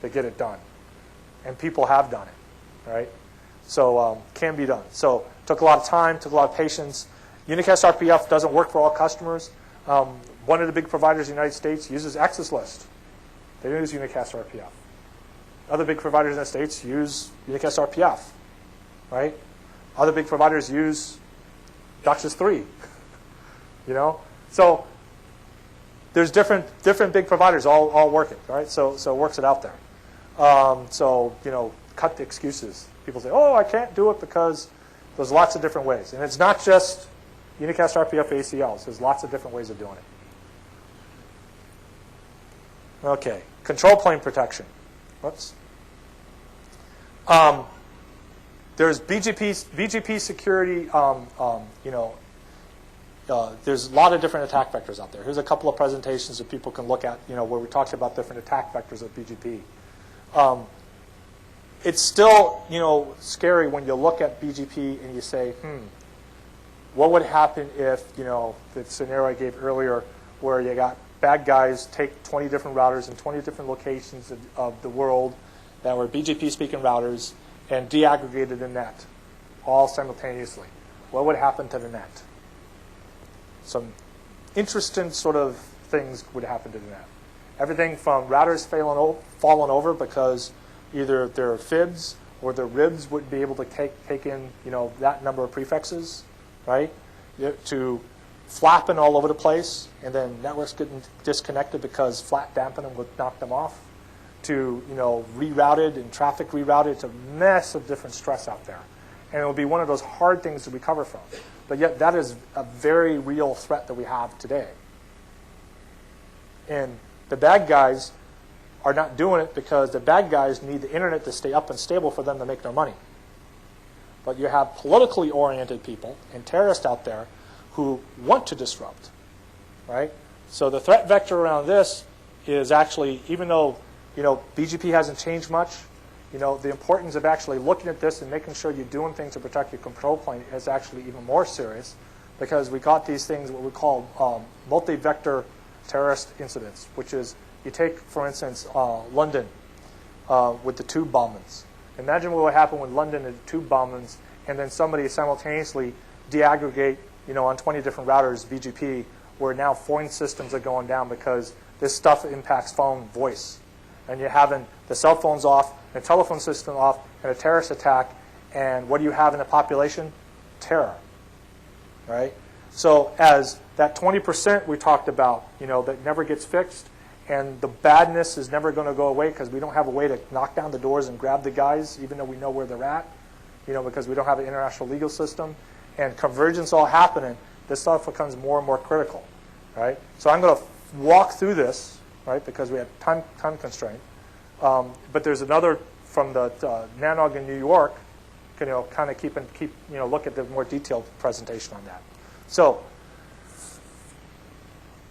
to get it done. And people have done it, right? So can be done. So took a lot of time, took a lot of patience. Unicast RPF doesn't work for all customers. One of the big providers in the United States uses Access List. They don't use Unicast RPF. Other big providers in the States use Unicast RPF, right? Other big providers use DOCSIS 3, you know? So there's different big providers all working, right? So it works it out there. So, you know, cut the excuses. People say, oh, I can't do it because there's lots of different ways. And it's not just Unicast RPF ACLs. There's lots of different ways of doing it. Okay, control plane protection. Whoops. There's BGP security. There's a lot of different attack vectors out there. Here's a couple of presentations that people can look at, you know, where we talked about different attack vectors of BGP. It's still, you know, scary when you look at BGP and you say, what would happen if, you know, the scenario I gave earlier where you got bad guys take 20 different routers in 20 different locations of the world that were BGP-speaking routers and deaggregated the net all simultaneously. What would happen to the net? Some interesting sort of things would happen to the net. Everything from routers falling over because either their fibs or their ribs wouldn't be able to take in, you know, that number of prefixes, right? To flapping all over the place, and then networks getting disconnected because flat dampening would knock them off, to, you know, rerouted and traffic rerouted. It's a mess of different stress out there. And it will be one of those hard things to recover from. But yet that is a very real threat that we have today. And the bad guys are not doing it because the bad guys need the internet to stay up and stable for them to make their money. But you have politically oriented people and terrorists out there who want to disrupt, right? So the threat vector around this is actually, even though, you know, BGP hasn't changed much, you know, the importance of actually looking at this and making sure you're doing things to protect your control plane is actually even more serious, because we got these things, what we call multi-vector terrorist incidents, which is, you take, for instance, London with the tube bombings. Imagine what would happen with London and tube bombings, and then somebody simultaneously deaggregate, you know, on 20 different routers, BGP, where now phone systems are going down because this stuff impacts phone voice. And you're having the cell phones off, the telephone system off, and a terrorist attack, and what do you have in the population? Terror, right? So as that 20% we talked about, you know, that never gets fixed, and the badness is never going to go away because we don't have a way to knock down the doors and grab the guys, even though we know where they're at, you know, because we don't have an international legal system, and convergence all happening, this stuff becomes more and more critical, right? So I'm going to walk through this, right, because we have time constraint. But there's another from the NANOG in New York, you know, kind of keep you know, look at the more detailed presentation on that. So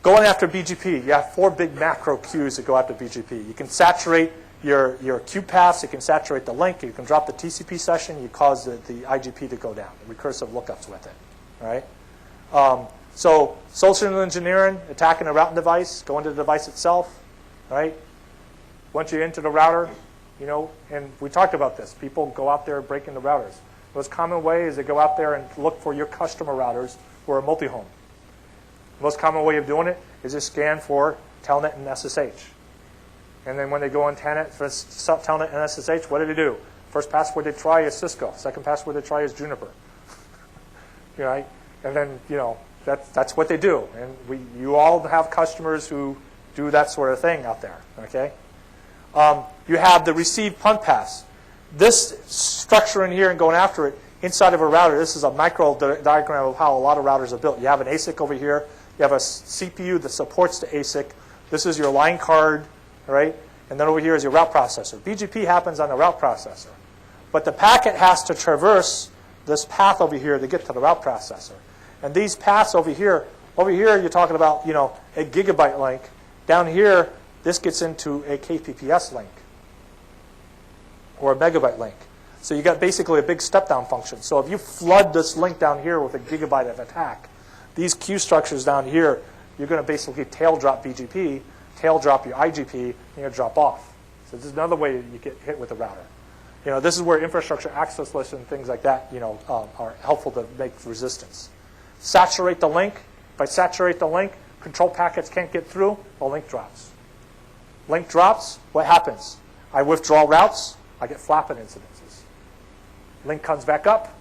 going after BGP, you have 4 big macro queues that go after BGP. You can saturate your queue paths, you can saturate the link, you can drop the TCP session, you cause the IGP to go down, the recursive lookups with it, right? So social engineering, attacking a routing device, going to the device itself, right? Once you enter the router, you know, and we talked about this. People go out there breaking the routers. The most common way is they go out there and look for your customer routers who are multi-home. The most common way of doing it is to scan for Telnet and SSH. And then when they go on Telnet and SSH, what do? First password they try is Cisco. Second password they try is Juniper. Right? And then, you know, that's what they do. And you all have customers who do that sort of thing out there. Okay? You have the received punt pass. This structure in here and going after it inside of a router, this is a micro diagram of how a lot of routers are built. You have an ASIC over here. You have a CPU that supports the ASIC. This is your line card, right? And then over here is your route processor. BGP happens on the route processor. But the packet has to traverse this path over here to get to the route processor. And these paths over here you're talking about, you know, a gigabyte link. Down here, this gets into a KPPS link or a megabyte link. So you got basically a big step-down function. So if you flood this link down here with a gigabyte of attack, these queue structures down here, you're going to basically tail drop BGP, tail drop your IGP, and you're going to drop off. So this is another way you get hit with a router. You know, this is where infrastructure access lists and things like that, you know, are helpful to make resistance. Saturate the link. If I saturate the link, control packets can't get through, the link drops. Link drops, what happens? I withdraw routes, I get flapping incidences. Link comes back up.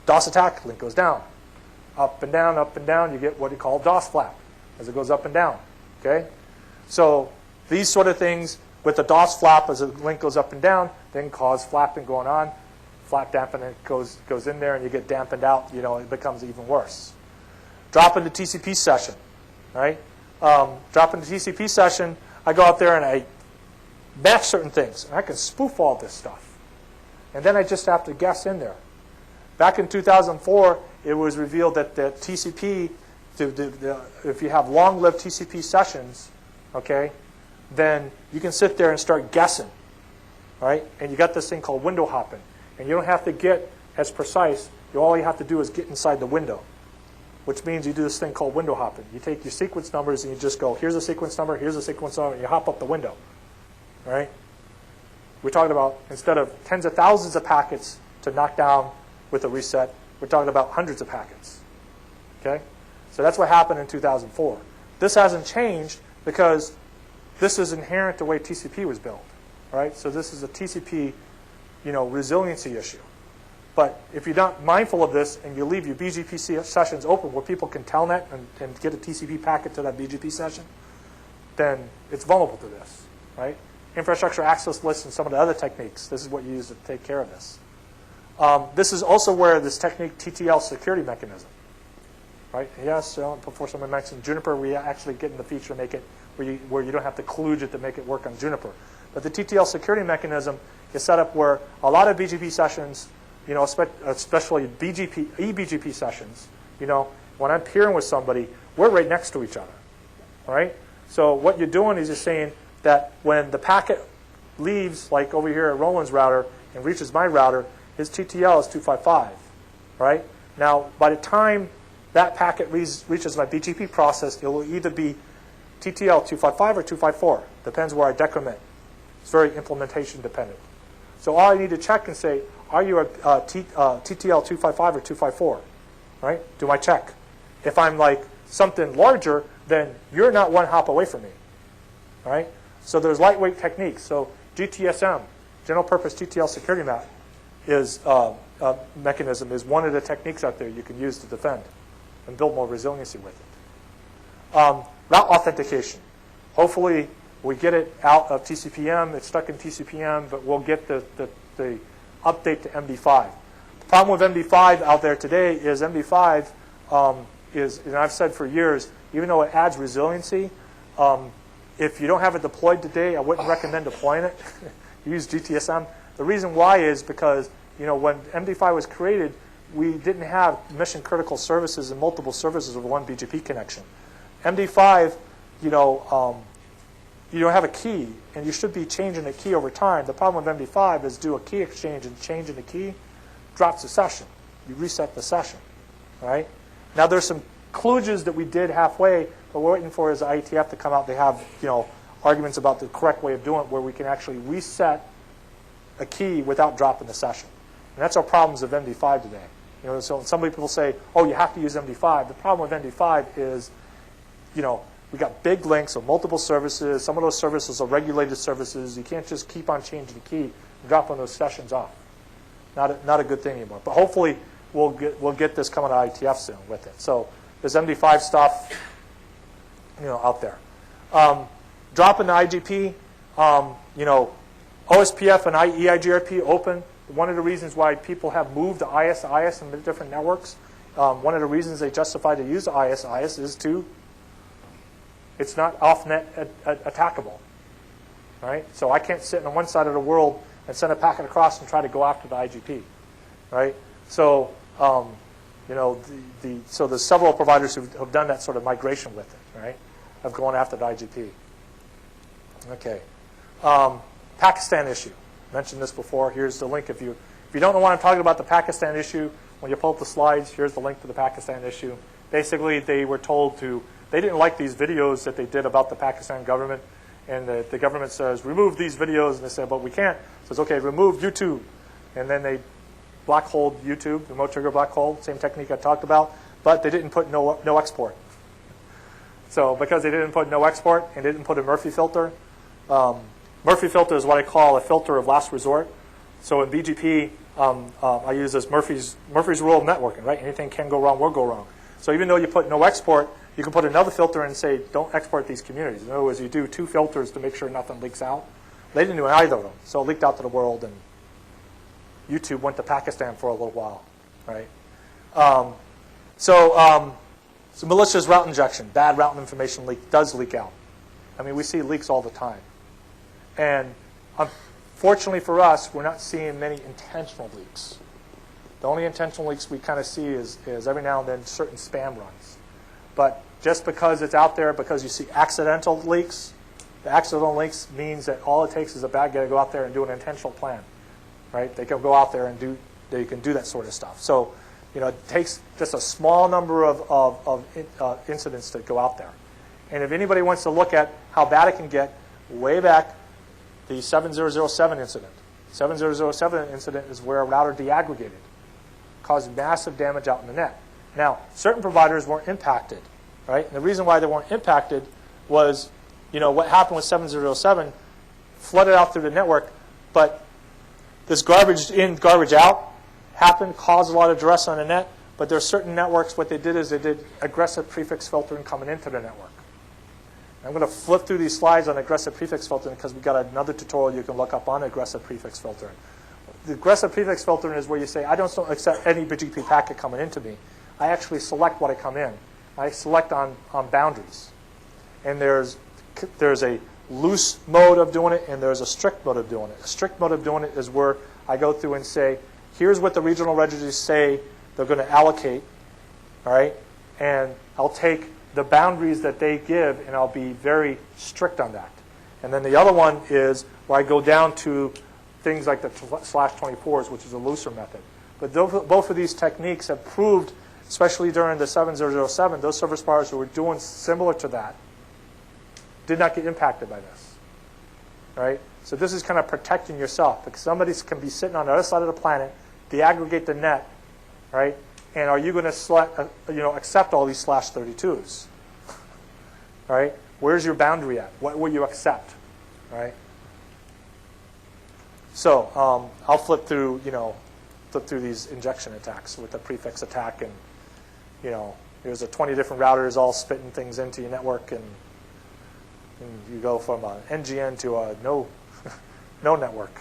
DOS attack, link goes down. Up and down, you get what you call DOS flap as it goes up and down. Okay? So these sort of things with the DOS flap as the link goes up and down then cause flapping going on. Flap dampening goes in there and you get dampened out. You know, it becomes even worse. Drop into TCP session. Right? Drop into TCP session, I go out there and I match certain things. And I can spoof all this stuff. And then I just have to guess in there. Back in 2004, it was revealed that the TCP, if you have long-lived TCP sessions, okay, then you can sit there and start guessing, right? And you got this thing called window hopping. And you don't have to get as precise. All you have to do is get inside the window, which means you do this thing called window hopping. You take your sequence numbers and you just go, here's a sequence number, and you hop up the window, right? We're talking about, instead of tens of thousands of packets to knock down with a reset, we're talking about hundreds of packets, okay? So that's what happened in 2004. This hasn't changed because this is inherent the way TCP was built, right? So this is a TCP, you know, resiliency issue. But if you're not mindful of this and you leave your BGP sessions open where people can telnet and get a TCP packet to that BGP session, then it's vulnerable to this, right? Infrastructure access lists and some of the other techniques, this is what you use to take care of this. This is also where this technique, TTL security mechanism, right? Yes, before someone mentioned Juniper, we actually get in the feature to make it where you don't have to kludge it to make it work on Juniper. But the TTL security mechanism is set up where a lot of BGP sessions, you know, especially eBGP sessions, you know, when I'm peering with somebody, we're right next to each other, right? So what you're doing is you're saying that when the packet leaves, like over here at Roland's router, and reaches my router, his TTL is 255, right? Now, by the time that packet reaches my BGP process, it will either be TTL 255 or 254. Depends where I decrement. It's very implementation dependent. So all I need to check and say, are you a TTL 255 or 254? Right? Do my check. If I'm like something larger, then you're not one hop away from me. All right? So there's lightweight techniques. So GTSM, general purpose TTL security mechanism, is one of the techniques out there you can use to defend and build more resiliency with it. Route authentication. Hopefully we get it out of TCPM. It's stuck in TCPM, but we'll get the update to MD5. The problem with MD5 out there today is MD5 is, and I've said for years, even though it adds resiliency, if you don't have it deployed today, I wouldn't recommend deploying it. Use GTSM. The reason why is because, you know, when MD5 was created, we didn't have mission critical services and multiple services with one BGP connection. MD5, you know, you don't have a key, and you should be changing the key over time. The problem with MD5 is do a key exchange and changing the key drops the session. You reset the session, right? Now there's some kludges that we did halfway, but we're waiting for is the IETF to come out. They have arguments about the correct way of doing it, where we can actually reset a key without dropping the session. And that's our problems of MD5 today. So some people say, oh, you have to use MD5. The problem with MD5 is, we got big links of multiple services. Some of those services are regulated services. You can't just keep on changing the key and dropping those sessions off. Not a good thing anymore. But hopefully we'll get this coming to IETF soon with it. So there's MD5 stuff, out there. Dropping the IGP, OSPF and EIGRP open. One of the reasons why people have moved to IS in different networks, one of the reasons they justify to use IS is it's not off-net attackable, right? So I can't sit on one side of the world and send a packet across and try to go after the IGP, right? So, so there's several providers who have done that sort of migration with it, right, of going after the IGP. Okay. Pakistan issue. Mentioned this before. Here's the link. If you don't know what I'm talking about, the Pakistan issue, when you pull up the slides, here's the link to the Pakistan issue. Basically, they were told they didn't like these videos that they did about the Pakistan government, and the government says, remove these videos, and they said, but we can't. It says, okay, remove YouTube. And then they black holed YouTube, remote trigger black hole, same technique I talked about, but they didn't put no export. So because they didn't put no export and didn't put a Murphy filter, Murphy filter is what I call a filter of last resort. So in BGP, I use this Murphy's rule of networking, right? Anything can go wrong, will go wrong. So even though you put no export, you can put another filter and say, don't export these communities. In other words, you do 2 filters to make sure nothing leaks out. They didn't do either of them. So it leaked out to the world, and YouTube went to Pakistan for a little while, right? So malicious route injection, bad route information leak does leak out. I mean, we see leaks all the time. And unfortunately for us, we're not seeing many intentional leaks. The only intentional leaks we kind of see is every now and then certain spam runs. But just because it's out there, because you see accidental leaks, the accidental leaks means that all it takes is a bad guy to go out there and do an intentional plan, right? They can go out there and they can do that sort of stuff. So, it takes just a small number of incidents to go out there. And if anybody wants to look at how bad it can get, way back, the 7007 incident. 7007 incident is where a router deaggregated, caused massive damage out in the net. Now, certain providers weren't impacted, right? And the reason why they weren't impacted was, what happened with 7007 flooded out through the network, but this garbage in, garbage out happened, caused a lot of duress on the net, but there are certain networks, what they did is they did aggressive prefix filtering coming into the network. I'm going to flip through these slides on aggressive prefix filtering because we've got another tutorial you can look up on aggressive prefix filtering. The aggressive prefix filtering is where you say, I don't accept any BGP packet coming into me. I actually select what I come in. I select on boundaries. And there's a loose mode of doing it, and there's a strict mode of doing it. A strict mode of doing it is where I go through and say, here's what the regional registries say they're going to allocate, all right? And I'll take the boundaries that they give, and I'll be very strict on that. And then the other one is where I go down to things like the /24s, which is a looser method. But both of these techniques have proved, especially during the 7007, those service providers who were doing similar to that did not get impacted by this, right? So this is kind of protecting yourself, because somebody can be sitting on the other side of the planet, deaggregate the net, right? And are you going to accept all these /32s, right? Where's your boundary at? What will you accept, right? So I'll flip through these injection attacks with the prefix attack, and there's 20 different routers all spitting things into your network, and you go from an NGN to a no network.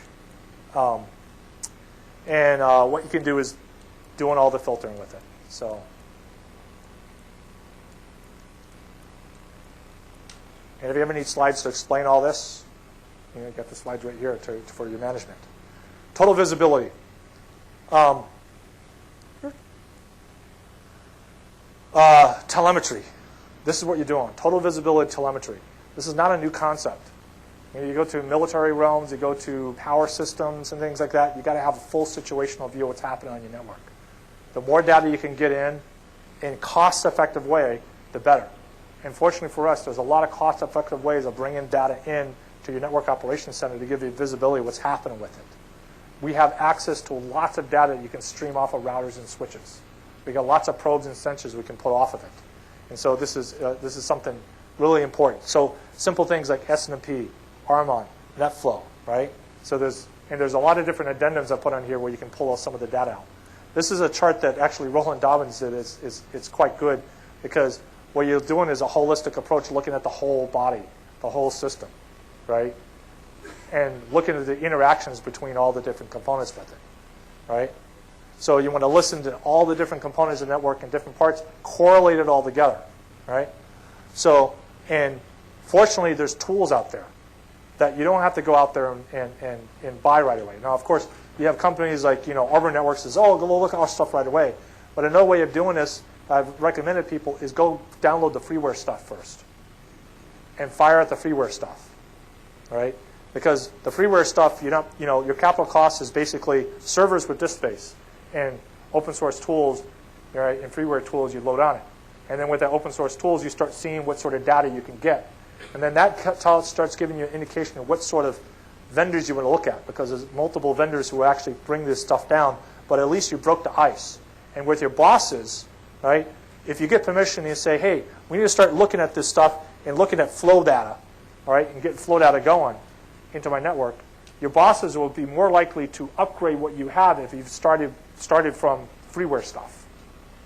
And what you can do is doing all the filtering with it. So, and if you ever need slides to explain all this, you got the slides right here for your management. Total visibility. Telemetry. This is what you're doing. Total visibility telemetry. This is not a new concept. You go to military realms, you go to power systems and things like that, you've got to have a full situational view of what's happening on your network. The more data you can get in, in cost-effective way, the better. And fortunately for us, there's a lot of cost-effective ways of bringing data in to your network operations center to give you visibility of what's happening with it. We have access to lots of data that you can stream off of routers and switches. We got lots of probes and sensors we can put off of it. And so this is something really important. So simple things like SNMP, Armon, NetFlow, right? So there's a lot of different addendums I put on here where you can pull some of the data out. This is a chart that actually Roland Dobbins did. It's quite good because what you're doing is a holistic approach, looking at the whole body, the whole system, right? And looking at the interactions between all the different components with it, right? So you want to listen to all the different components of the network and different parts, correlate it all together, right? So, and fortunately, there's tools out there that you don't have to go out there and buy right away. Now, of course, you have companies like, Arbor Networks says, oh, go look at our stuff right away. But another way of doing this, I've recommended people, is go download the freeware stuff first and fire at the freeware stuff, right? Because the freeware stuff, your capital cost is basically servers with disk space and open source tools, right? And freeware tools you load on it. And then with the open source tools, you start seeing what sort of data you can get. And then that starts giving you an indication of what sort of vendors you want to look at, because there's multiple vendors who actually bring this stuff down, but at least you broke the ice. And with your bosses, right, if you get permission and you say, hey, we need to start looking at this stuff and looking at flow data, all right, and getting flow data going into my network, your bosses will be more likely to upgrade what you have if you've started from freeware stuff,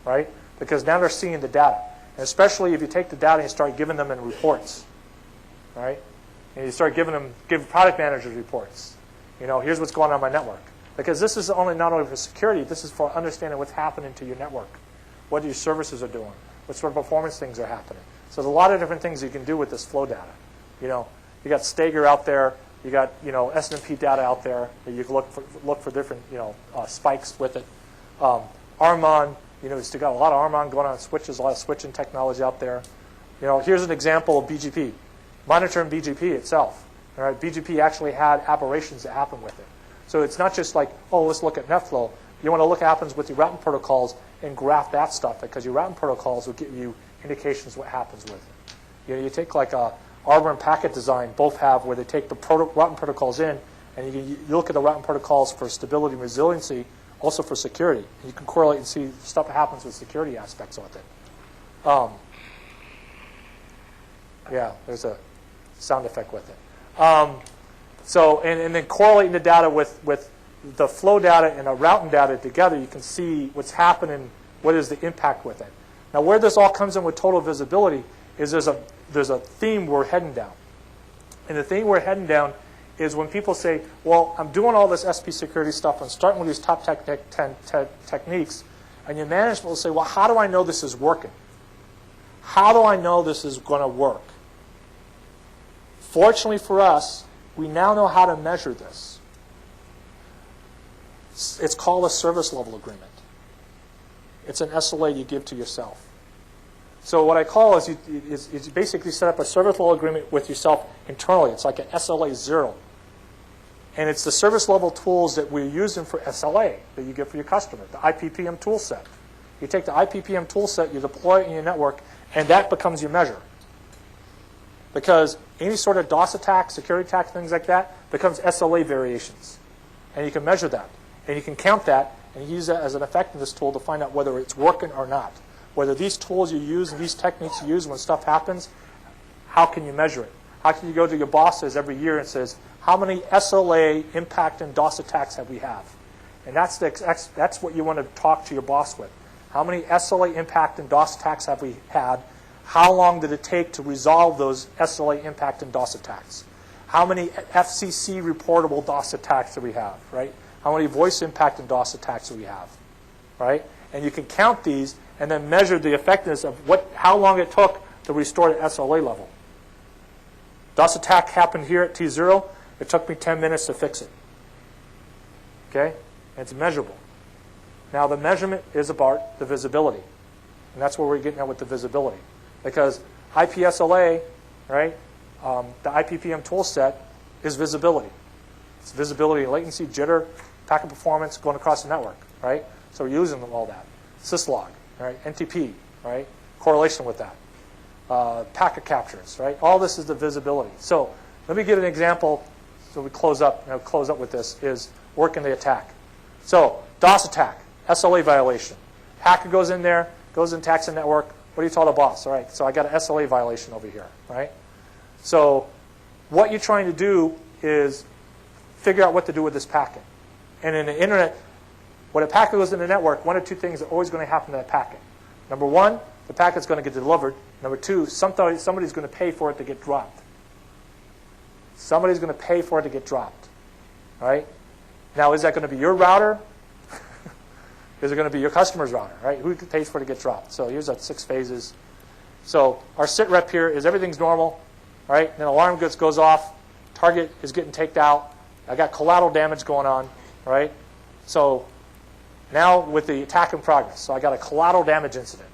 right? Because now they're seeing the data. And especially if you take the data and you start giving them in reports, right? And you start give product managers reports. Here's what's going on in my network. Because this is not only for security, this is for understanding what's happening to your network, what your services are doing, what sort of performance things are happening. So there's a lot of different things you can do with this flow data. You got Stager out there, you got SNMP data out there that you can look for different spikes with it. Armon, you still got a lot of Armon going on switches, a lot of switching technology out there. Here's an example of BGP. Monitoring BGP itself. All right, BGP actually had aberrations that happen with it. So it's not just like, oh, let's look at NetFlow. You want to look at what happens with your routing protocols and graph that stuff, because your routing protocols will give you indications what happens with it. You take like Arbor and Packet Design both have where they take the routing protocols in, and you look at the routing protocols for stability and resiliency, also for security. And you can correlate and see stuff that happens with security aspects with it. Yeah, there's a sound effect with it. And then correlating the data with the flow data and the routing data together, you can see what's happening, what is the impact with it. Now, where this all comes in with total visibility is there's a theme we're heading down. And the theme we're heading down is when people say, well, I'm doing all this SP security stuff, I'm starting with these top techniques, and your management will say, well, how do I know this is working? How do I know this is going to work? Fortunately for us, we now know how to measure this. It's called a service level agreement. It's an SLA you give to yourself. So what I call is you basically set up a service level agreement with yourself internally. It's like an SLA 0. And it's the service level tools that we're using for SLA that you get for your customer, the IPPM tool set. You take the IPPM tool set, you deploy it in your network, and that becomes your measure. Because any sort of DOS attack, security attack, things like that, becomes SLA variations. And you can measure that. And you can count that and use that as an effectiveness tool to find out whether it's working or not. Whether these tools you use and these techniques you use when stuff happens, how can you measure it? How can you go to your bosses every year and says, how many SLA impact and DOS attacks have we had? And that's what you want to talk to your boss with. How many SLA impact and DOS attacks have we had? How long did it take to resolve those SLA impact and DOS attacks? How many FCC reportable DOS attacks do we have, right? How many voice impact and DOS attacks do we have, right? And you can count these and then measure the effectiveness of how long it took to restore the SLA level. DOS attack happened here at T0. It took me 10 minutes to fix it. Okay? And it's measurable. Now, the measurement is about the visibility. And that's where we're getting at with the visibility. Because IPSLA, right, the IPPM tool set is visibility. It's visibility, latency, jitter, packet performance going across the network, right? So we're using all that. Syslog, right? NTP, right? Correlation with that. Packet captures, right? All this is the visibility. So let me give an example. So we close up with this, is work in the attack. So DOS attack, SLA violation. Hacker goes in there, goes and attacks the network. What do you tell the boss? All right, so I got an SLA violation over here, right? So what you're trying to do is figure out what to do with this packet. And in the internet, when a packet goes in the network, one of two things are always going to happen to that packet. Number one, the packet's going to get delivered. Number two, somebody's going to pay for it to get dropped. Somebody's going to pay for it to get dropped, right? Now, is that going to be your router? Is it going to be your customer's router, right? Who pays for it to get dropped? So here's our 6 phases. So our sit rep here is everything's normal, right? Then alarm goes off. Target is getting taken out. I got collateral damage going on, right? So now with the attack in progress, so I got a collateral damage incident.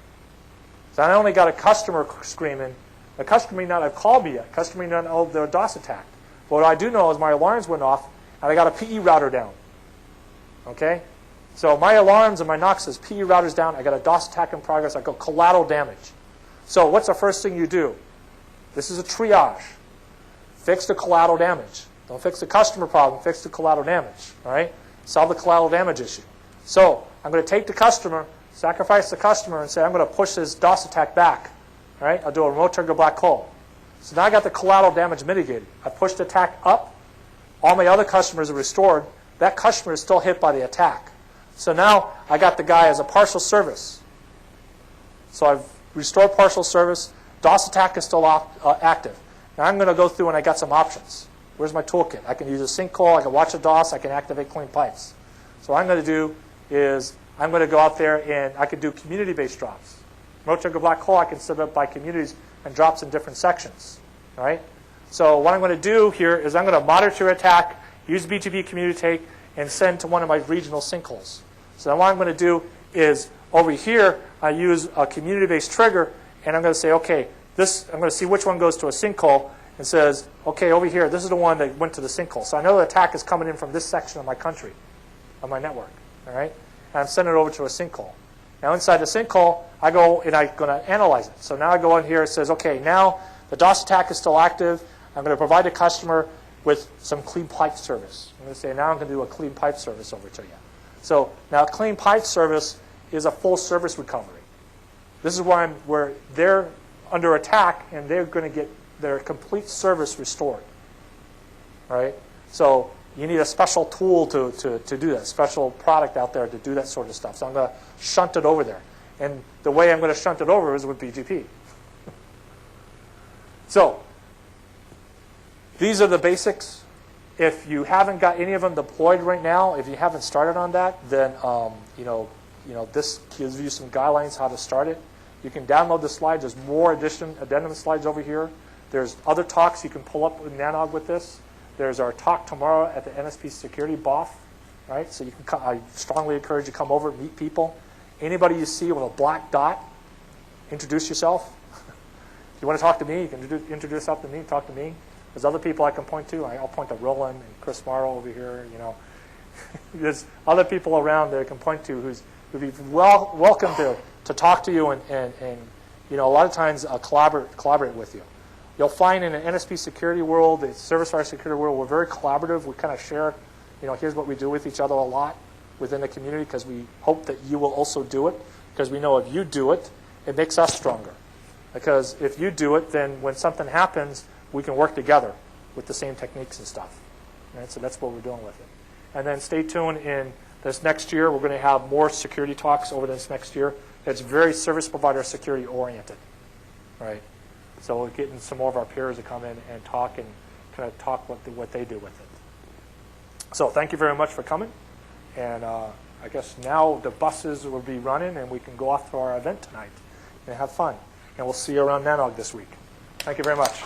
So I not only got a customer screaming, the customer may not have called me yet. Customer may not know the DOS attack. But what I do know is my alarms went off, and I got a PE router down. Okay? So my alarms and my NOC says PE router's down. I got a DOS attack in progress. I go collateral damage. So what's the first thing you do? This is a triage. Fix the collateral damage. Don't fix the customer problem. Fix the collateral damage. All right? Solve the collateral damage issue. So I'm going to take the customer, sacrifice the customer, and say I'm going to push this DOS attack back. All right? I'll do a remote trigger black hole. So now I got the collateral damage mitigated. I pushed the attack up. All my other customers are restored. That customer is still hit by the attack. So now I got the guy as a partial service. So I've restored partial service. DOS attack is still active. Now I'm going to go through and I got some options. Where's my toolkit? I can use a sinkhole. I can watch a DOS. I can activate clean pipes. So what I'm going to do is I'm going to go out there and I can do community-based drops. Remote trigger black hole I can set up by communities and drops in different sections. All right? So what I'm going to do here is I'm going to monitor attack, use BGP community take, and send to one of my regional sinkholes. So what I'm going to do is over here I use a community-based trigger, and I'm going to say, okay, I'm going to see which one goes to a sinkhole and says, okay, over here, this is the one that went to the sinkhole. So I know the attack is coming in from this section of my country, of my network. All right? And I'm sending it over to a sinkhole. Now inside the sinkhole, I go and I'm going to analyze it. So now I go in here, it says, okay, now the DOS attack is still active. I'm going to provide the customer with some clean pipe service. I'm going to say, now I'm going to do a clean pipe service over to you. So now clean pipe service is a full service recovery. This is where they're under attack and they're going to get their complete service restored. All right? So you need a special tool to do that, special product out there to do that sort of stuff. So I'm going to shunt it over there. And the way I'm going to shunt it over is with BGP. So these are the basics. If you haven't got any of them deployed right now, if you haven't started on that, then this gives you some guidelines how to start it. You can download the slides. There's more addendum slides over here. There's other talks you can pull up with Nanog with this. There's our talk tomorrow at the NSP Security BOF, right? So you can I strongly encourage you to come over and meet people. Anybody you see with a black dot, introduce yourself. If you want to talk to me, you can introduce yourself to me, talk to me. There's other people I can point to. I'll point to Roland and Chris Morrow over here. There's other people around that I can point to who'd be welcome to talk to you and a lot of times collaborate with you. You'll find in the NSP security world, the service provider security world, we're very collaborative. We kind of share, here's what we do with each other a lot within the community because we hope that you will also do it because we know if you do it, it makes us stronger. Because if you do it, then when something happens, we can work together with the same techniques and stuff. Right? So that's what we're doing with it. And then stay tuned in this next year. We're going to have more security talks over this next year. It's very service provider security oriented. Right? So we're getting some more of our peers to come in and talk and kind of talk what they do with it. So thank you very much for coming. And I guess now the buses will be running and we can go off to our event tonight and have fun. And we'll see you around Nanog this week. Thank you very much.